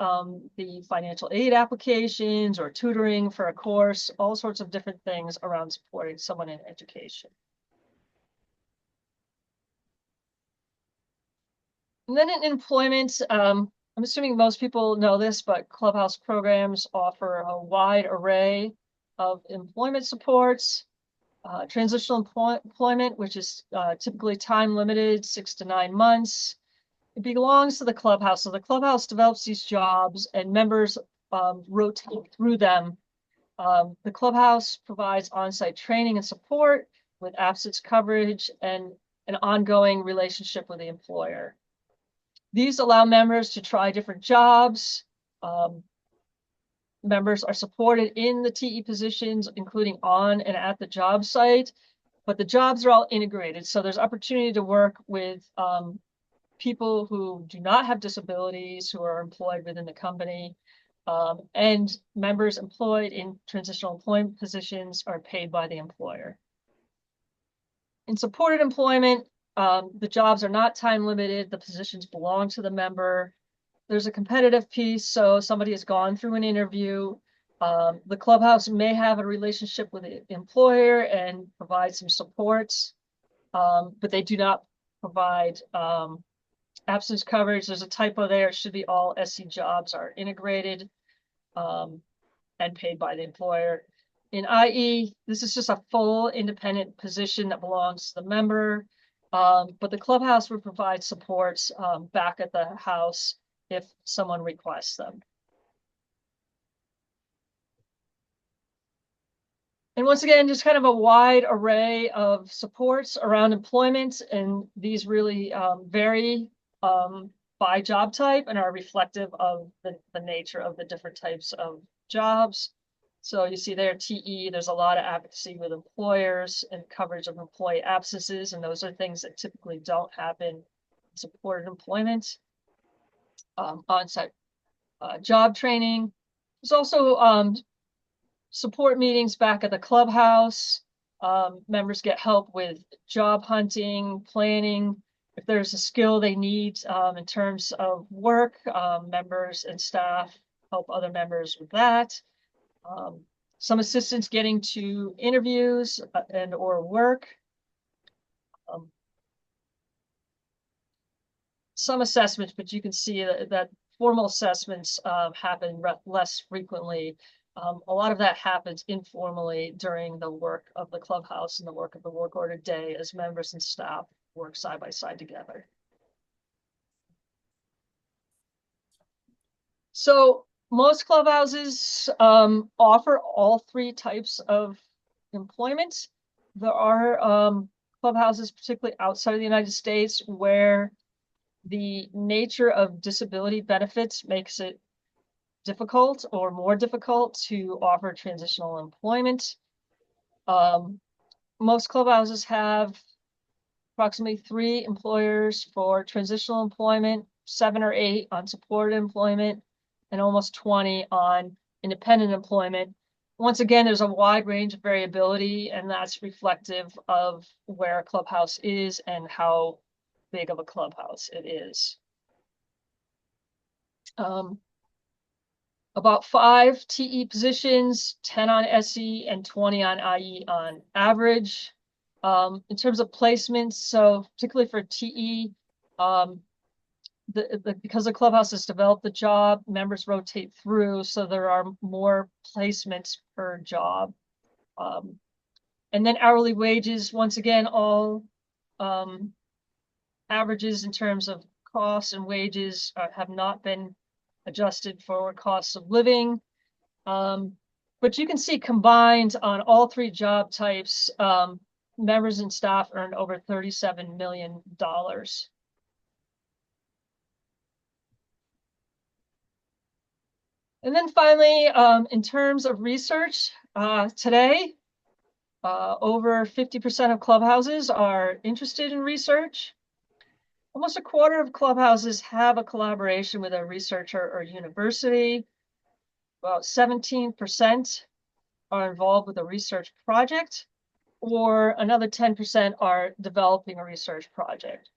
the financial aid applications or tutoring for a course, all sorts of different things around supporting someone in education. And then in employment, I'm assuming most people know this, but Clubhouse programs offer a wide array of employment supports. Transitional employment, which is typically time limited, 6 to 9 months. It belongs to the clubhouse. So the clubhouse develops these jobs and members rotate through them. The clubhouse provides on-site training and support with absence coverage and an ongoing relationship with the employer. These allow members to try different jobs. Members are supported in the TE positions, including on and at the job site, but the jobs are all integrated. So there's opportunity to work with people who do not have disabilities, who are employed within the company, and members employed in transitional employment positions are paid by the employer. In supported employment, the jobs are not time limited. The positions belong to the member. There's a competitive piece, so somebody has gone through an interview. The clubhouse may have a relationship with the employer and provide some supports, but they do not provide absence coverage. There's a typo there. It should be all SC jobs are integrated and paid by the employer. In IE, this is just a full independent position that belongs to the member, but the clubhouse would provide supports back at the house if someone requests them. And once again, just kind of a wide array of supports around employment, and these really vary by job type and are reflective of the nature of the different types of jobs. So you see there, TE, there's a lot of advocacy with employers and coverage of employee absences, and those are things that typically don't happen in supported employment. On-site job training. There's also support meetings back at the clubhouse. Members get help with job hunting, planning. If there's a skill they need in terms of work, members and staff help other members with that. Some assistance getting to interviews and or work. Some assessments, but you can see that formal assessments happen less frequently. A lot of that happens informally during the work of the clubhouse and the work of the work order day as members and staff work side by side together. So most clubhouses offer all three types of employment. There are clubhouses, particularly outside of the United States, where the nature of disability benefits makes it difficult or more difficult to offer transitional employment. Most clubhouses have approximately 3 employers for transitional employment, 7 or 8 on supported employment, and almost 20 on independent employment. Once again, there's a wide range of variability, and that's reflective of where a clubhouse is and how big of a clubhouse it is. About 5 TE positions, 10 on SE and 20 on IE on average. In terms of placements, so particularly for TE, because the clubhouse has developed the job, members rotate through, so there are more placements per job. And then hourly wages, once again, all averages in terms of costs and wages have not been adjusted for costs of living. But you can see combined on all 3 job types, members and staff earned over $37 million. And then finally, in terms of research, today, over 50% of clubhouses are interested in research. Almost a quarter of clubhouses have a collaboration with a researcher or university. About 17% are involved with a research project, or another 10% are developing a research project.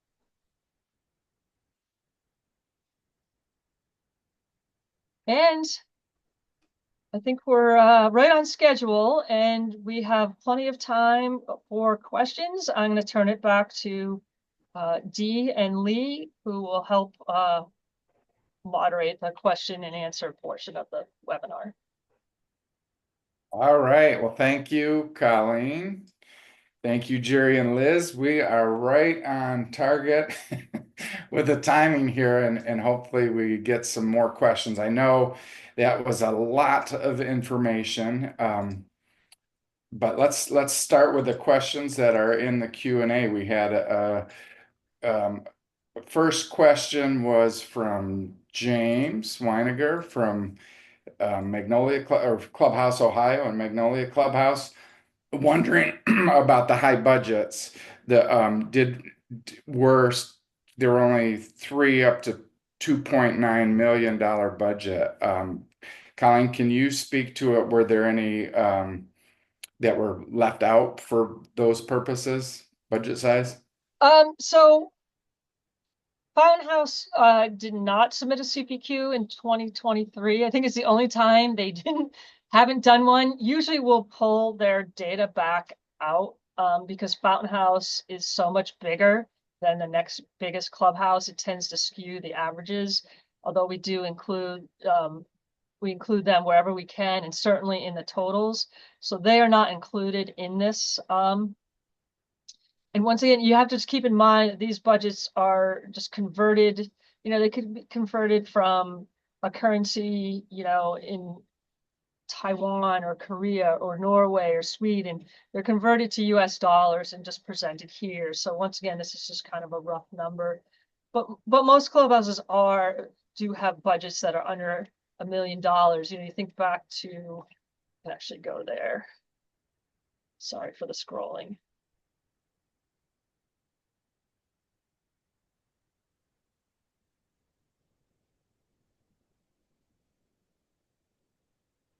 And I think we're right on schedule, and we have plenty of time for questions. I'm going to turn it back to Dee and Lee, who will help moderate the question and answer portion of the webinar. All right. Well, thank you, Colleen. Thank you, Jerry and Liz. We are right on target with the timing here, and hopefully we get some more questions. I know that was a lot of information, but let's start with the questions that are in the Q&A. We had first question was from James Weiniger from Clubhouse, Ohio, and Magnolia Clubhouse, wondering about the high budgets. There were only 3 up to $2.9 million budget. Colleen, can you speak to it? Were there any that were left out for those purposes, budget size? So Fountain House did not submit a CPQ in 2023. I think it's the only time they haven't done one. Usually we'll pull their data back out because Fountain House is so much bigger than the next biggest clubhouse. It tends to skew the averages, although we do include them wherever we can, and certainly in the totals. So they are not included in this. And once again, you have to just keep in mind that these budgets are just converted. they could be converted from a currency, in Taiwan or Korea or Norway or Sweden. They're converted to US dollars and just presented here. So once again, this is just kind of a rough number. But most clubhouses do have budgets that are under $1 million. You think back to, I can actually go there. Sorry for the scrolling.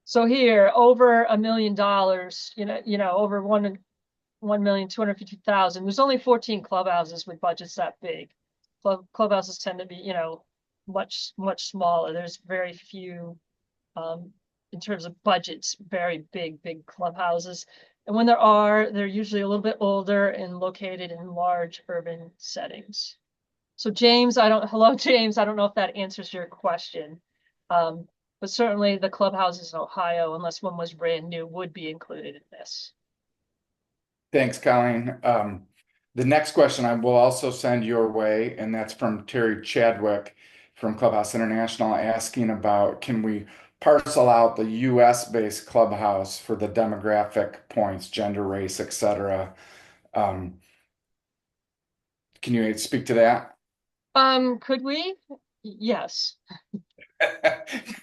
So here, over $1 million, over 1,250,000. There's only 14 clubhouses with budgets that big. Clubhouses tend to be, much smaller. There's very few, in terms of budgets, very big clubhouses. And when there are, they're usually a little bit older and located in large urban settings. So James, hello James, I don't know if that answers your question. But certainly the clubhouses in Ohio, unless one was brand new, would be included in this. Thanks, Colleen. The next question I will also send your way, and that's from Terry Chadwick from Clubhouse International, asking about, can we parcel out the US-based clubhouse for the demographic points, gender, race, etc. Can you speak to that? Could we? Yes.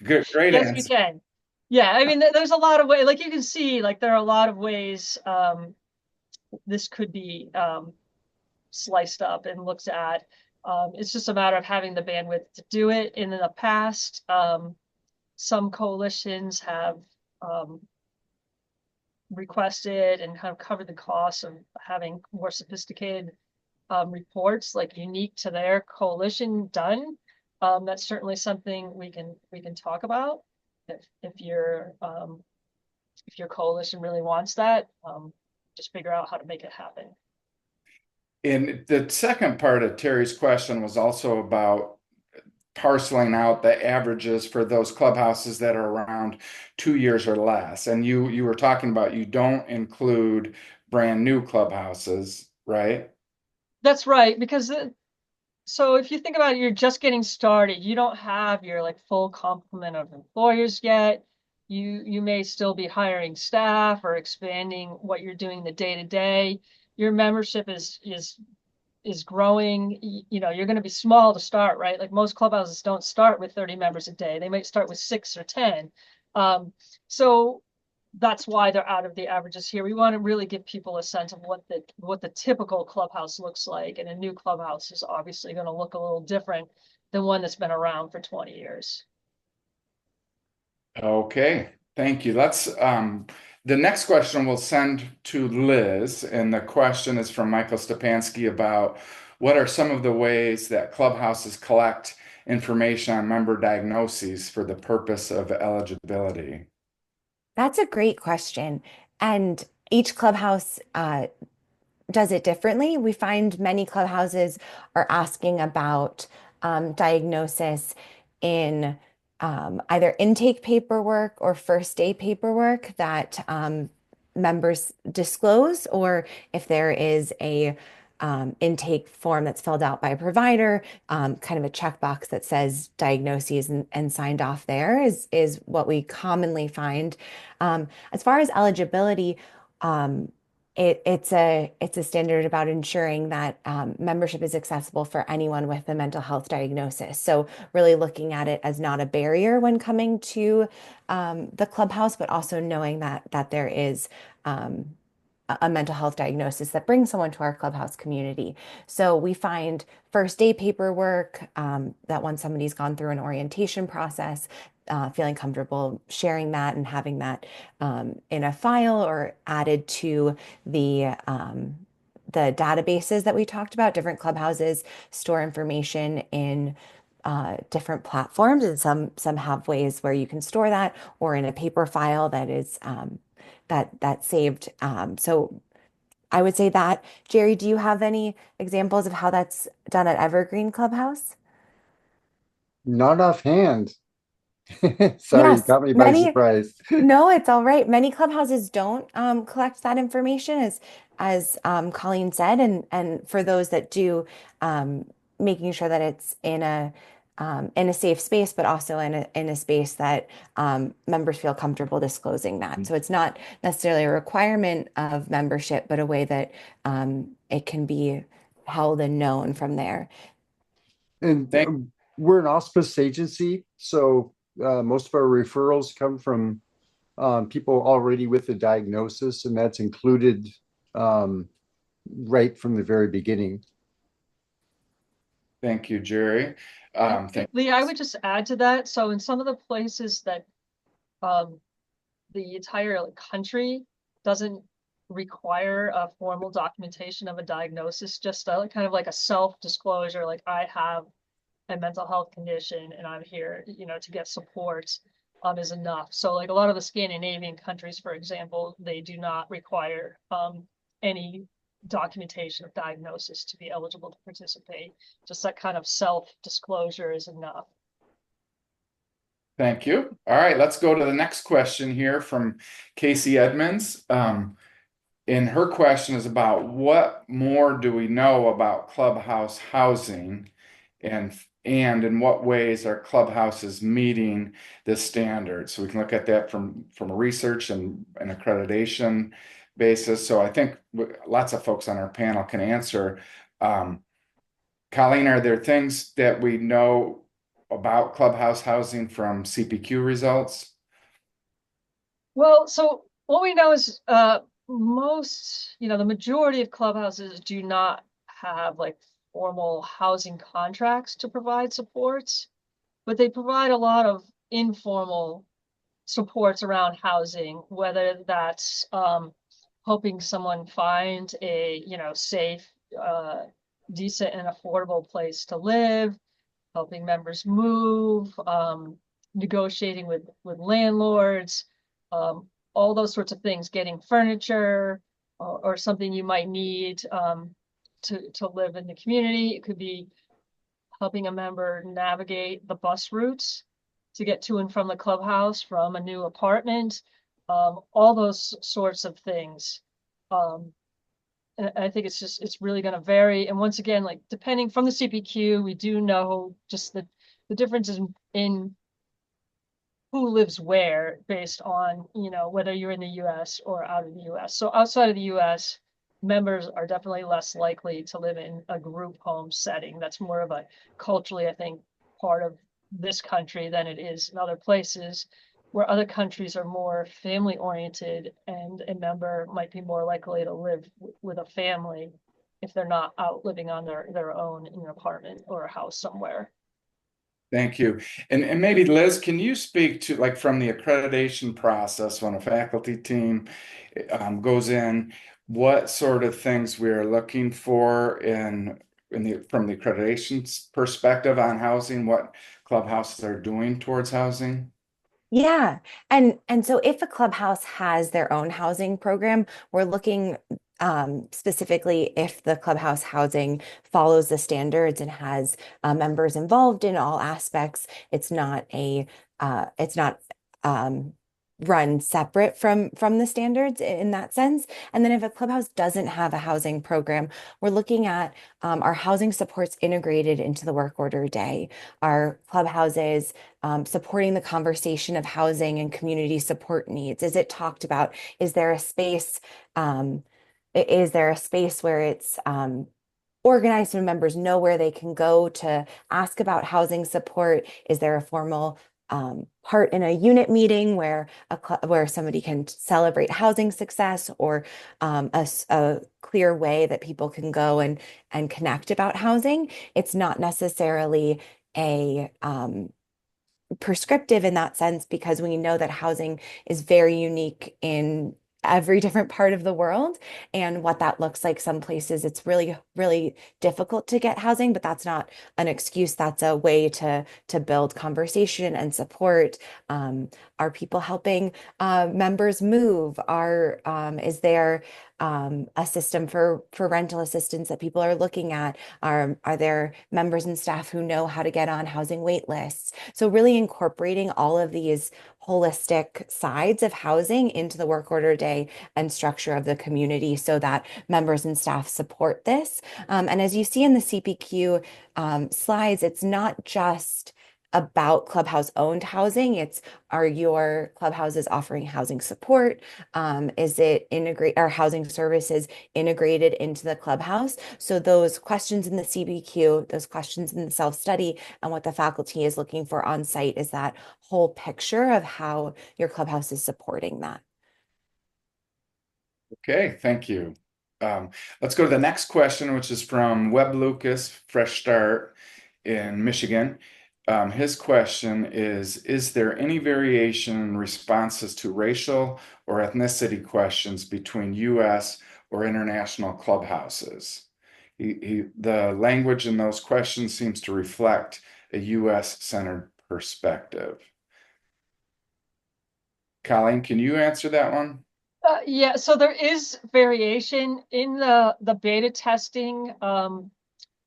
Good, great Yes, answer. we can. Yeah, I mean, there's a lot of ways, like you can see, like there are a lot of ways this could be sliced up and looked at. It's just a matter of having the bandwidth to do it. In the past, some coalitions have requested and kind of covered the costs of having more sophisticated reports, like unique to their coalition, done. That's certainly something we can talk about if your coalition really wants that. Just figure out how to make it happen. And the second part of Terry's question was also about parceling out the averages for those clubhouses that are around 2 years or less. And you were talking about, you don't include brand new clubhouses, right? That's right, because so if you think about it, you're just getting started. You don't have your like full complement of employers yet. You may still be hiring staff or expanding what you're doing the day to day. Your membership is growing. You're going to be small to start, right? Like most clubhouses don't start with 30 members a day. They might start with 6 or 10. So that's why they're out of the averages here. We want to really give people a sense of what the typical clubhouse looks like. And a new clubhouse is obviously going to look a little different than one that's been around for 20 years. Okay, thank you. The next question we'll send to Liz, and the question is from Michael Stepansky about what are some of the ways that clubhouses collect information on member diagnoses for the purpose of eligibility? That's a great question. And each clubhouse does it differently. We find many clubhouses are asking about diagnosis in either intake paperwork or first day paperwork that members disclose, or if there is a intake form that's filled out by a provider, kind of a checkbox that says diagnoses and signed off there is what we commonly find. As far as eligibility, it's a standard about ensuring that membership is accessible for anyone with a mental health diagnosis. So really looking at it as not a barrier when coming to the clubhouse, but also knowing that there is a mental health diagnosis that brings someone to our clubhouse community. So we find first day paperwork that once somebody's gone through an orientation process, feeling comfortable sharing that and having that in a file or added to the databases that we talked about. Different clubhouses store information in different platforms, and some have ways where you can store that, or in a paper file that is that's saved. So I would say that. Jerry, do you have any examples of how that's done at Evergreen Clubhouse? Not offhand. Sorry, Yes, caught me by many. surprise. No, it's all right. Many clubhouses don't collect that information, as Colleen said, and for those that do, making sure that it's in in a safe space, but also in a space that members feel comfortable disclosing that. So it's not necessarily a requirement of membership, but a way that it can be held and known from there. And Thank, we're an auspice agency, so most of our referrals come from people already with a diagnosis, and that's included right from the very beginning. thank you, Jerry. Lee, I would just add to that. So in some of the places that the entire country doesn't require a formal documentation of a diagnosis, just kind of like a self-disclosure, like I have a mental health condition and I'm here, to get support, is enough. So like a lot of the Scandinavian countries, for example, they do not require any documentation of diagnosis to be eligible to participate. Just that kind of self-disclosure is enough. Thank you. All right, let's go to the next question here from Casey Edmonds. And her question is about what more do we know about Clubhouse housing, and in what ways are clubhouses meeting this standard? So we can look at that from a research and an accreditation basis. So I think lots of folks on our panel can answer. Colleen, are there things that we know about clubhouse housing from CPQ results? Well, so what we know is most, the majority of clubhouses do not have like formal housing contracts to provide supports, but they provide a lot of informal supports around housing, whether that's helping someone find a, safe, decent and affordable place to live, helping members move, negotiating with landlords, all those sorts of things, getting furniture or something you might need to live in the community. It could be helping a member navigate the bus routes to get to and from the clubhouse from a new apartment, all those sorts of things. And I think it's really going to vary. And once again, like depending from the CPQ, we do know just the differences in who lives where based on, whether you're in the US or out of the US. So outside of the US, members are definitely less likely to live in a group home setting. That's more of a culturally, I think, part of this country than it is in other places, where other countries are more family oriented and a member might be more likely to live with a family if they're not out living on their own in an apartment or a house somewhere. Thank you. And maybe Liz, can you speak to like from the accreditation process when a faculty team goes in, what sort of things we're looking for from the accreditation perspective on housing, what clubhouses are doing towards housing? Yeah. And so if a clubhouse has their own housing program, we're looking specifically if the clubhouse housing follows the standards and has members involved in all aspects. It's not run separate from the standards in that sense. And then if a clubhouse doesn't have a housing program, we're looking at our housing supports integrated into the work order day, our clubhouses supporting the conversation of housing and community support needs. Is it talked about? Is there a space where it's organized so members know where they can go to ask about housing support? Is there a formal part in a unit meeting where somebody can celebrate housing success, or a clear way that people can go and connect about housing? It's not necessarily a prescriptive in that sense, because we know that housing is very unique in every different part of the world, and what that looks like. Some places it's really, really difficult to get housing, but that's not an excuse. That's a way to build conversation and support. Are people helping members move? Is there a system for rental assistance that people are looking at? Are there members and staff who know how to get on housing wait lists? So really incorporating all of these holistic sides of housing into the work order day and structure of the community so that members and staff support this. And as you see in the CPQ slides, it's not just about Clubhouse owned housing. It's, are your clubhouses offering housing support? Is it integrate, are housing services integrated into the clubhouse? So those questions in the CBQ, those questions in the self-study, and what the faculty is looking for on site is that whole picture of how your clubhouse is supporting that. Okay, thank you. Let's go to the next question, which is from Webb Lucas, Fresh Start in Michigan. His question is there any variation in responses to racial or ethnicity questions between US or international clubhouses? The language in those questions seems to reflect a US-centered perspective. Colleen, can you answer that one? Yeah, so there is variation in the beta testing.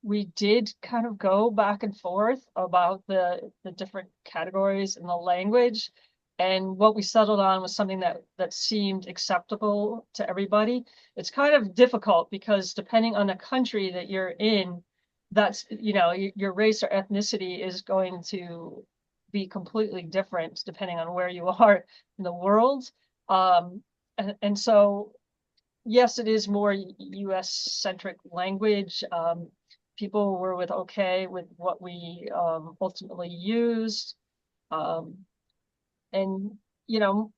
We did kind of go back and forth about the different categories in the language, and what we settled on was something that seemed acceptable to everybody. It's kind of difficult because depending on the country that you're in, that's, you know, your race or ethnicity is going to be completely different depending on where you are in the world. And so, yes, it is more US centric language. People were okay with what we ultimately used. And, you know,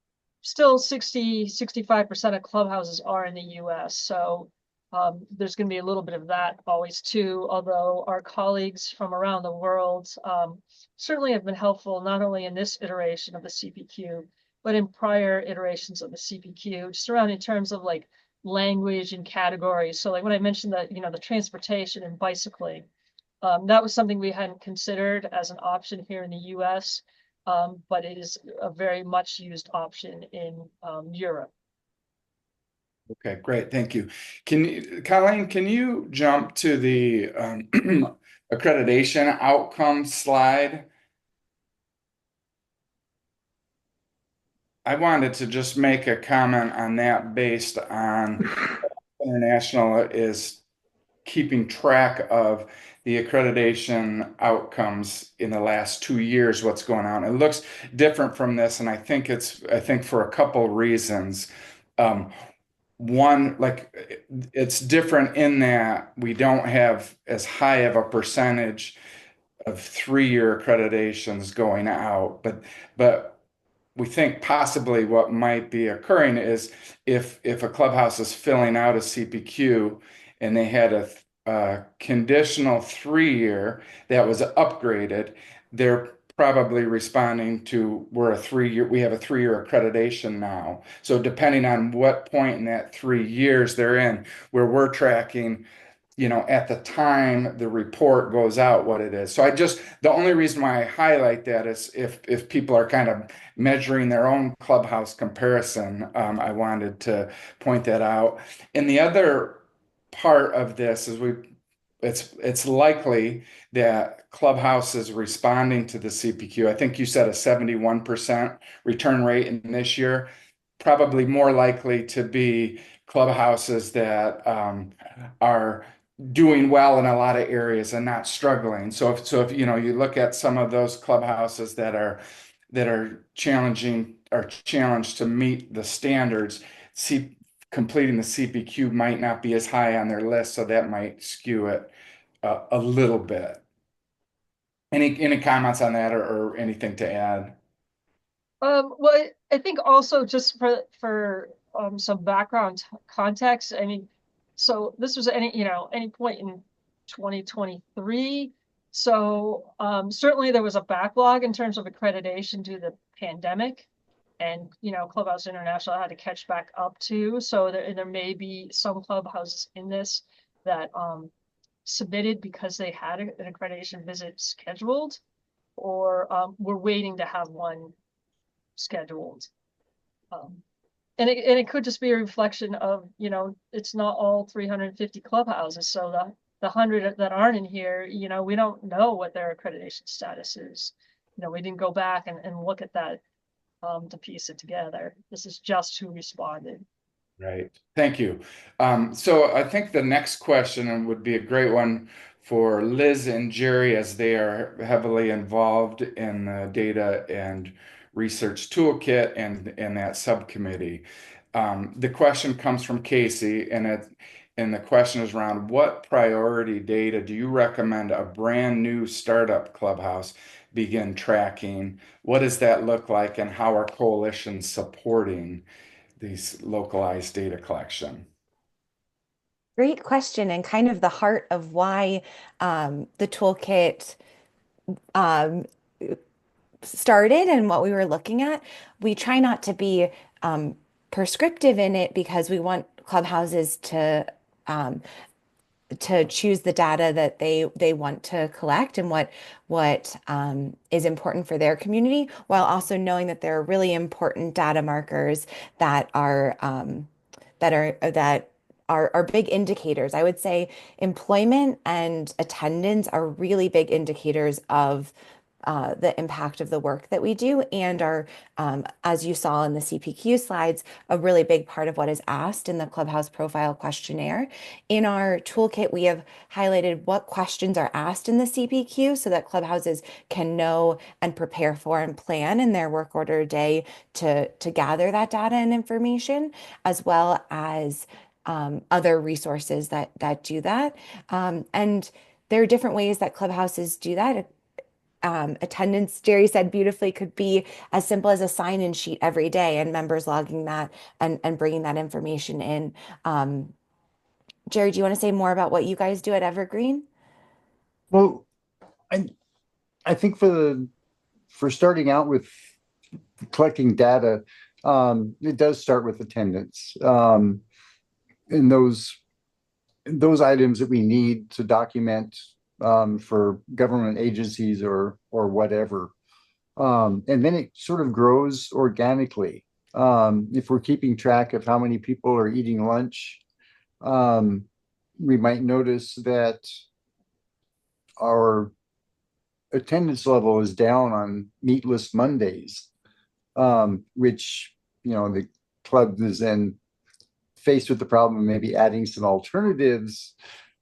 still 65% of clubhouses are in the US. So there's going to be a little bit of that always too, although our colleagues from around the world certainly have been helpful, not only in this iteration of the CPQ, but in prior iterations of the CPQ, just around in terms of like language and categories. So like when I mentioned that, you know, the transportation and bicycling, that was something we hadn't considered as an option here in the US, but it is a very much used option in Europe. Okay, great. Thank you. Colleen, can you jump to the accreditation outcome slide? I wanted to just make a comment on that based on International is keeping track of the accreditation outcomes in the last 2 years, what's going on. It looks different from this, and I think for a couple reasons. One, like it's different in that we don't have as high of a percentage of 3-year accreditations going out, but we think possibly what might be occurring is if a clubhouse is filling out a CPQ and they had a conditional 3-year that was upgraded, they're probably responding to we have a 3-year accreditation now. So depending on what point in that 3 years they're in, where we're tracking, you know, at the time the report goes out, what it is. So the only reason why I highlight that is if people are kind of measuring their own clubhouse comparison, I wanted to point that out. And the other part of this is it's likely that Clubhouse is responding to the CPQ. I think you said a 71% return rate in this year, probably more likely to be clubhouses that are doing well in a lot of areas and not struggling. So if you know you look at some of those clubhouses that are challenged to meet the standards, completing the CPQ might not be as high on their list, so that might skew it a little bit. Any comments on that or anything to add? Well, I think also just for some background context, I mean, so this was any point in 2023. So certainly there was a backlog in terms of accreditation due to the pandemic, and Clubhouse International had to catch back up too. So there may be some clubhouses in this that submitted because they had an accreditation visit scheduled, or were waiting to have one scheduled. and it could just be a reflection of, you know, it's not all 350 clubhouses. So the 100 that aren't in here, you know, we don't know what their accreditation status is. You know, we didn't go back and look at that to piece it together. This is just who responded. Right. Thank you. So I think the next question would be a great one for Liz and Jerry, as they are heavily involved in the data and research toolkit and that subcommittee. The question comes from Casey, and the question is around what priority data do you recommend a brand new startup clubhouse begin tracking? What does that look like, and how are coalitions supporting these localized data collection? Great question, and kind of the heart of why the toolkit um, started and what we were looking at. We try not to be prescriptive in it because we want clubhouses um, to choose the data that they want to collect and what is important for their community, while also knowing that there are really important data markers that are big indicators. I would say employment and attendance are really big indicators of the impact of the work that we do, and are, as you saw in the CPQ slides, a really big part of what is asked in the Clubhouse Profile Questionnaire. In our toolkit, we have highlighted what questions are asked in the CPQ so that clubhouses can know and prepare for and plan in their work order day to gather that data and information, as well as other resources that do that. And there are different ways that clubhouses do that. Attendance, Jerry said beautifully, could be as simple as a sign-in sheet every day and members logging that and bringing that information in. Jerry, do you want to say more about what you guys do at Evergreen? Well, I I think for starting out with collecting data, it does start with attendance. And those items that we need to document for government agencies or whatever. And then it sort of grows organically. If we're keeping track of how many people are eating lunch, we might notice that our attendance level is down on meatless Mondays, which, you know, the club is then faced with the problem of maybe adding some alternatives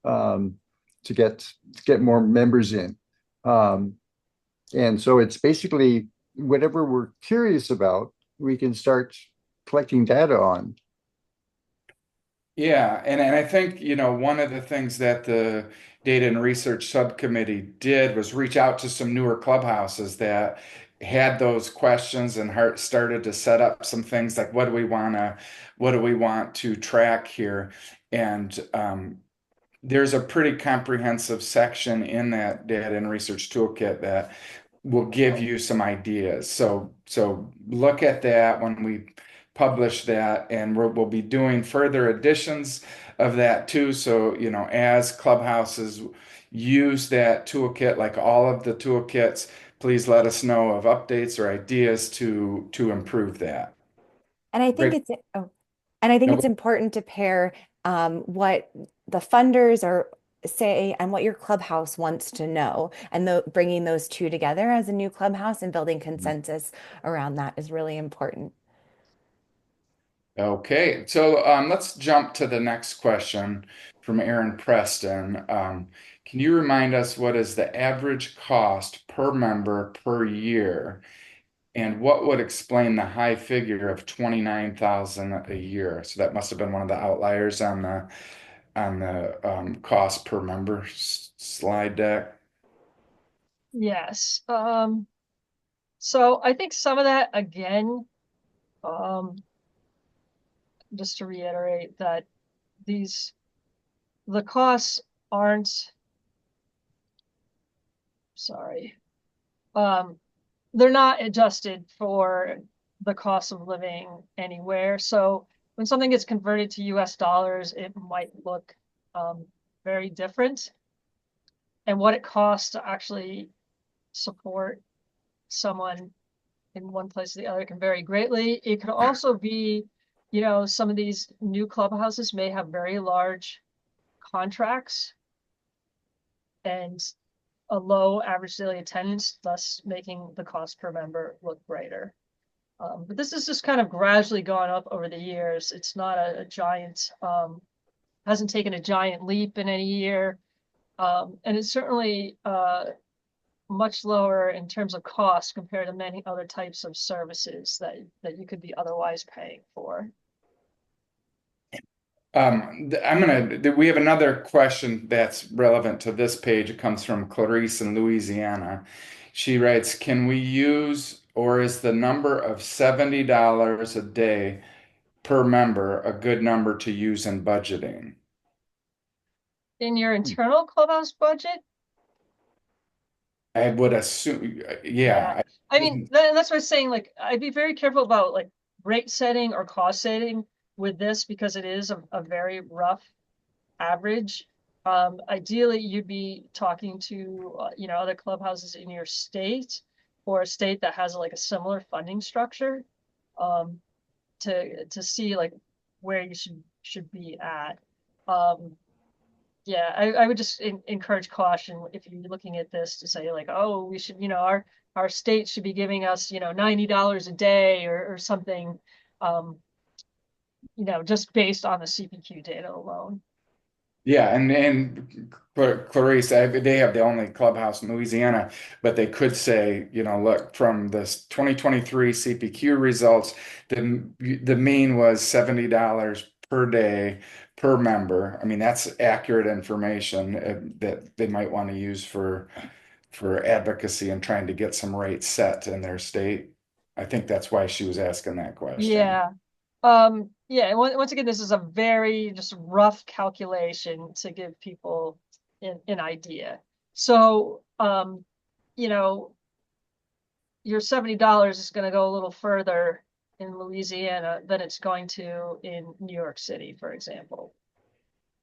to get more members in. And so it's basically whatever we're curious about, we can start collecting data on. Yeah, and I think, you know, one of the things that the Data and Research Subcommittee did was reach out to some newer clubhouses that had those questions and started to set up some things like what do we want to track here? And there's a pretty comprehensive section in that Data and Research Toolkit that will give you some ideas. So look at that when we publish that, and we'll be doing further editions of that too. So, you know, as clubhouses use that toolkit, like all of the toolkits, please let us know of updates or ideas to improve that. And I think Great. it's oh, and I think No, it's important to pair what the funders are say and what your clubhouse wants to know, and bringing those two together as a new clubhouse and building consensus around that is really important. okay, so let's jump to the next question from Aaron Preston. Can you remind us what is the average cost per member per year, and what would explain the high figure of 29,000 a year? So that must have been one of the outliers on the cost per member slide deck. Yes. So I think some of that, again, just to reiterate that the costs aren't, sorry, they're not adjusted for the cost of living anywhere. So when something gets converted to US dollars, it might look very different. And what it costs to actually support someone in one place or the other can vary greatly. It could also be you know, some of these new clubhouses may have very large contracts and a low average daily attendance, thus making the cost per member look greater. But this is just kind of gradually gone up over the years. It's not a giant, hasn't taken a giant leap in any year. And it's certainly much lower in terms of cost compared to many other types of services that you could be otherwise paying for. We have another question that's relevant to this page. It comes from Clarice in Louisiana. She writes, can we use, or is the number of $70 a day per member a good number to use in budgeting? In your internal Clubhouse budget? I would assume, yeah. I mean, that's what I'm saying. Like, I'd be very careful about like rate setting or cost setting with this because it is a very rough average. Ideally, you'd be talking to you know, other clubhouses in your state or a state that has like a similar funding structure to see like where you should be at. Yeah, I would just encourage caution if you're looking at this to say like, oh, we should, you know, our state should be giving us, you know, $90 a day or something, you know, just based on the CPQ data alone. Yeah, and Clarice, they have the only clubhouse in Louisiana, but they could say, you know, look, from this 2023 CPQ results, the mean was $70 per day per member. I mean, that's accurate information that they might want to use for advocacy and trying to get some rates set in their state. I think that's why she was asking that question. Yeah. Yeah, once again, this is a very just rough calculation to give people an idea. So, you know, your $70 is going to go a little further in Louisiana than it's going to in New York City, for example.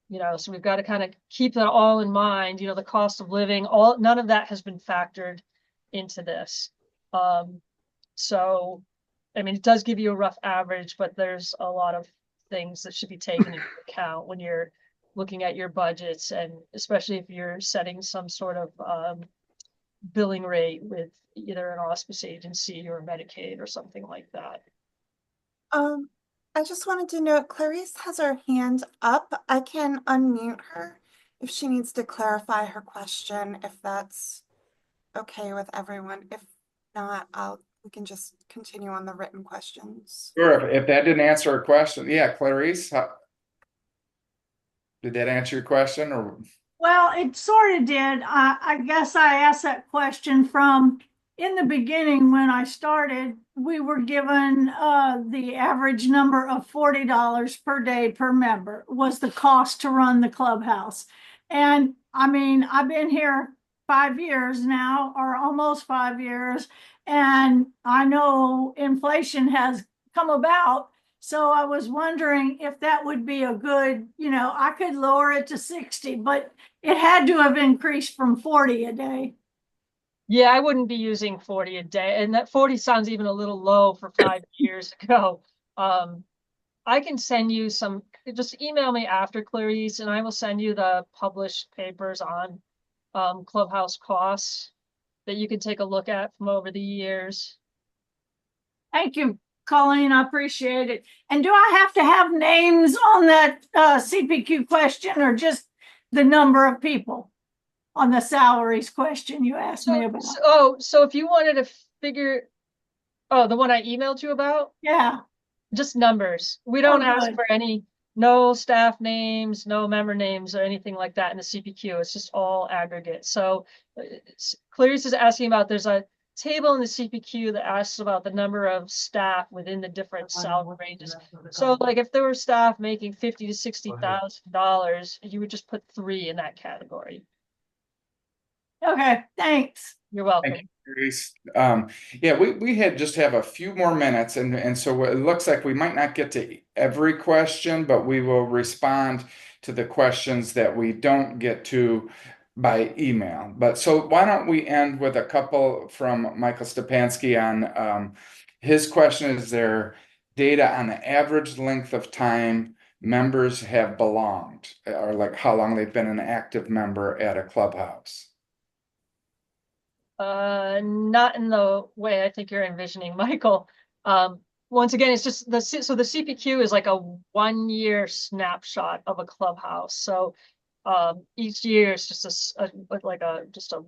You know, so we've got to kind of keep that all in mind, you know, the cost of living, none of that has been factored into this. So, I mean, it does give you a rough average, but there's a lot of things that should be taken into account when you're looking at your budgets, and especially if you're setting some sort of billing rate with either an hospice agency or Medicaid or something like that. I just wanted to note Clarice has her hand up. I can unmute her if she needs to clarify her question, if that's okay with everyone. If not, we can just continue on the written questions. Sure, if that didn't answer a question, yeah, Clarice, did that answer your question or? Well, it sort of did. I guess I asked that question from in the beginning when I started, we were given the average number of $40 per day per member was the cost to run the clubhouse. And I mean, I've been here 5 years now, or almost 5 years, and I know inflation has come about. So I was wondering if that would be a good, you know, I could lower it to 60, but it had to have increased from 40 a day. Yeah, I wouldn't be using 40 a day. And that 40 sounds even a little low for 5 years ago. I can send you some, just email me after, Clarice, and I will send you the published papers on Clubhouse costs that you can take a look at from over the years. Thank you, Colleen. I appreciate it. And do I have to have names on that CPQ question, or just the number of people on the salaries question you asked me about? So if you wanted to figure, the one I emailed you about? Yeah. Just numbers. We don't ask for no staff names, no member names or anything like that in the CPQ. It's just all aggregate. So Clarice is asking about, there's a table in the CPQ that asks about the number of staff within the different salary ranges. So like if there were staff making $50,000 to $60,000, you would just put 3 in that category. Okay, thanks. You're welcome. Thank you, Grace. Yeah, we just have a few more minutes, and so it looks like we might not get to every question, but we will respond to the questions that we don't get to by email. But so why don't we end with a couple from Michael Stepansky on his question is data on the average length of time members have belonged, or like how long they've been an active member at a clubhouse? Not in the way I think you're envisioning, Michael. Once again, it's just so the CPQ is like a 1 year snapshot of a clubhouse. So each year is just just a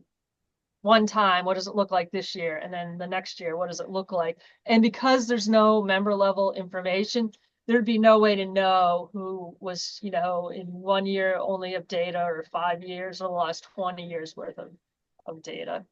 one time, what does it look like this year? And then the next year, what does it look like? And because there's no member level information, there'd be no way to know who was, in 1 year only of data, or 5 years, or the last 20 years worth of data.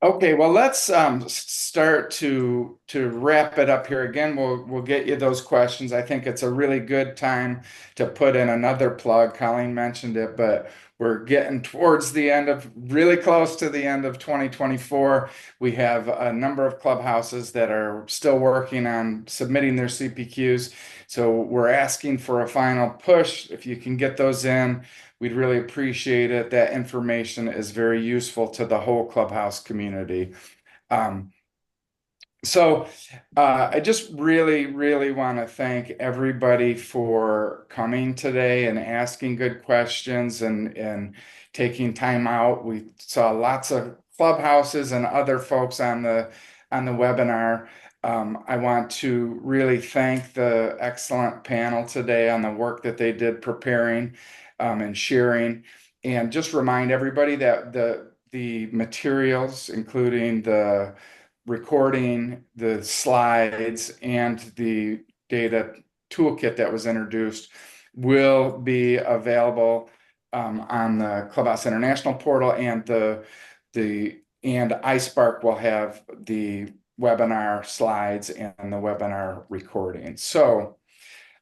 Okay, well, let's start to wrap it up here. Again, we'll get you those questions. I think it's a really good time to put in another plug. Colleen mentioned it, but we're getting towards the end of, really close to the end of 2024. We have a number of clubhouses that are still working on submitting their CPQs. So we're asking for a final push. If you can get those in, we'd really appreciate it. That information is very useful to the whole Clubhouse community. Um, so I just really, really want to thank everybody for coming today and asking good questions and taking time out. We saw lots of clubhouses and other folks on the webinar. I want to really thank the excellent panel today on the work that they did preparing and sharing, and just remind everybody that the materials, including the recording, the slides, and the data toolkit that was introduced, will be available on the Clubhouse International portal, and iSpark will have the webinar slides and the webinar recording. So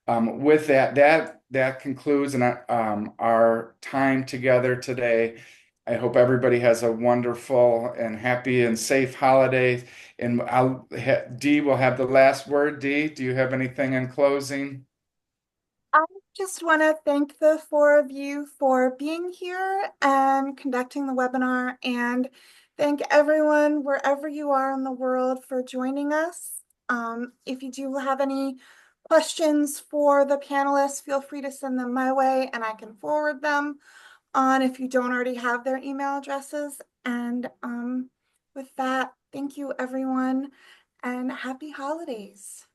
with that concludes our time together today. I hope everybody has a wonderful and happy and safe holiday. And Dee will have the last word. Dee, do you have anything in closing? I just want to thank the four of you for being here and conducting the webinar, and thank everyone wherever you are in the world for joining us. If you do have any questions for the panelists, feel free to send them my way and I can forward them on if you don't already have their email addresses. And with that, thank you everyone and happy holidays.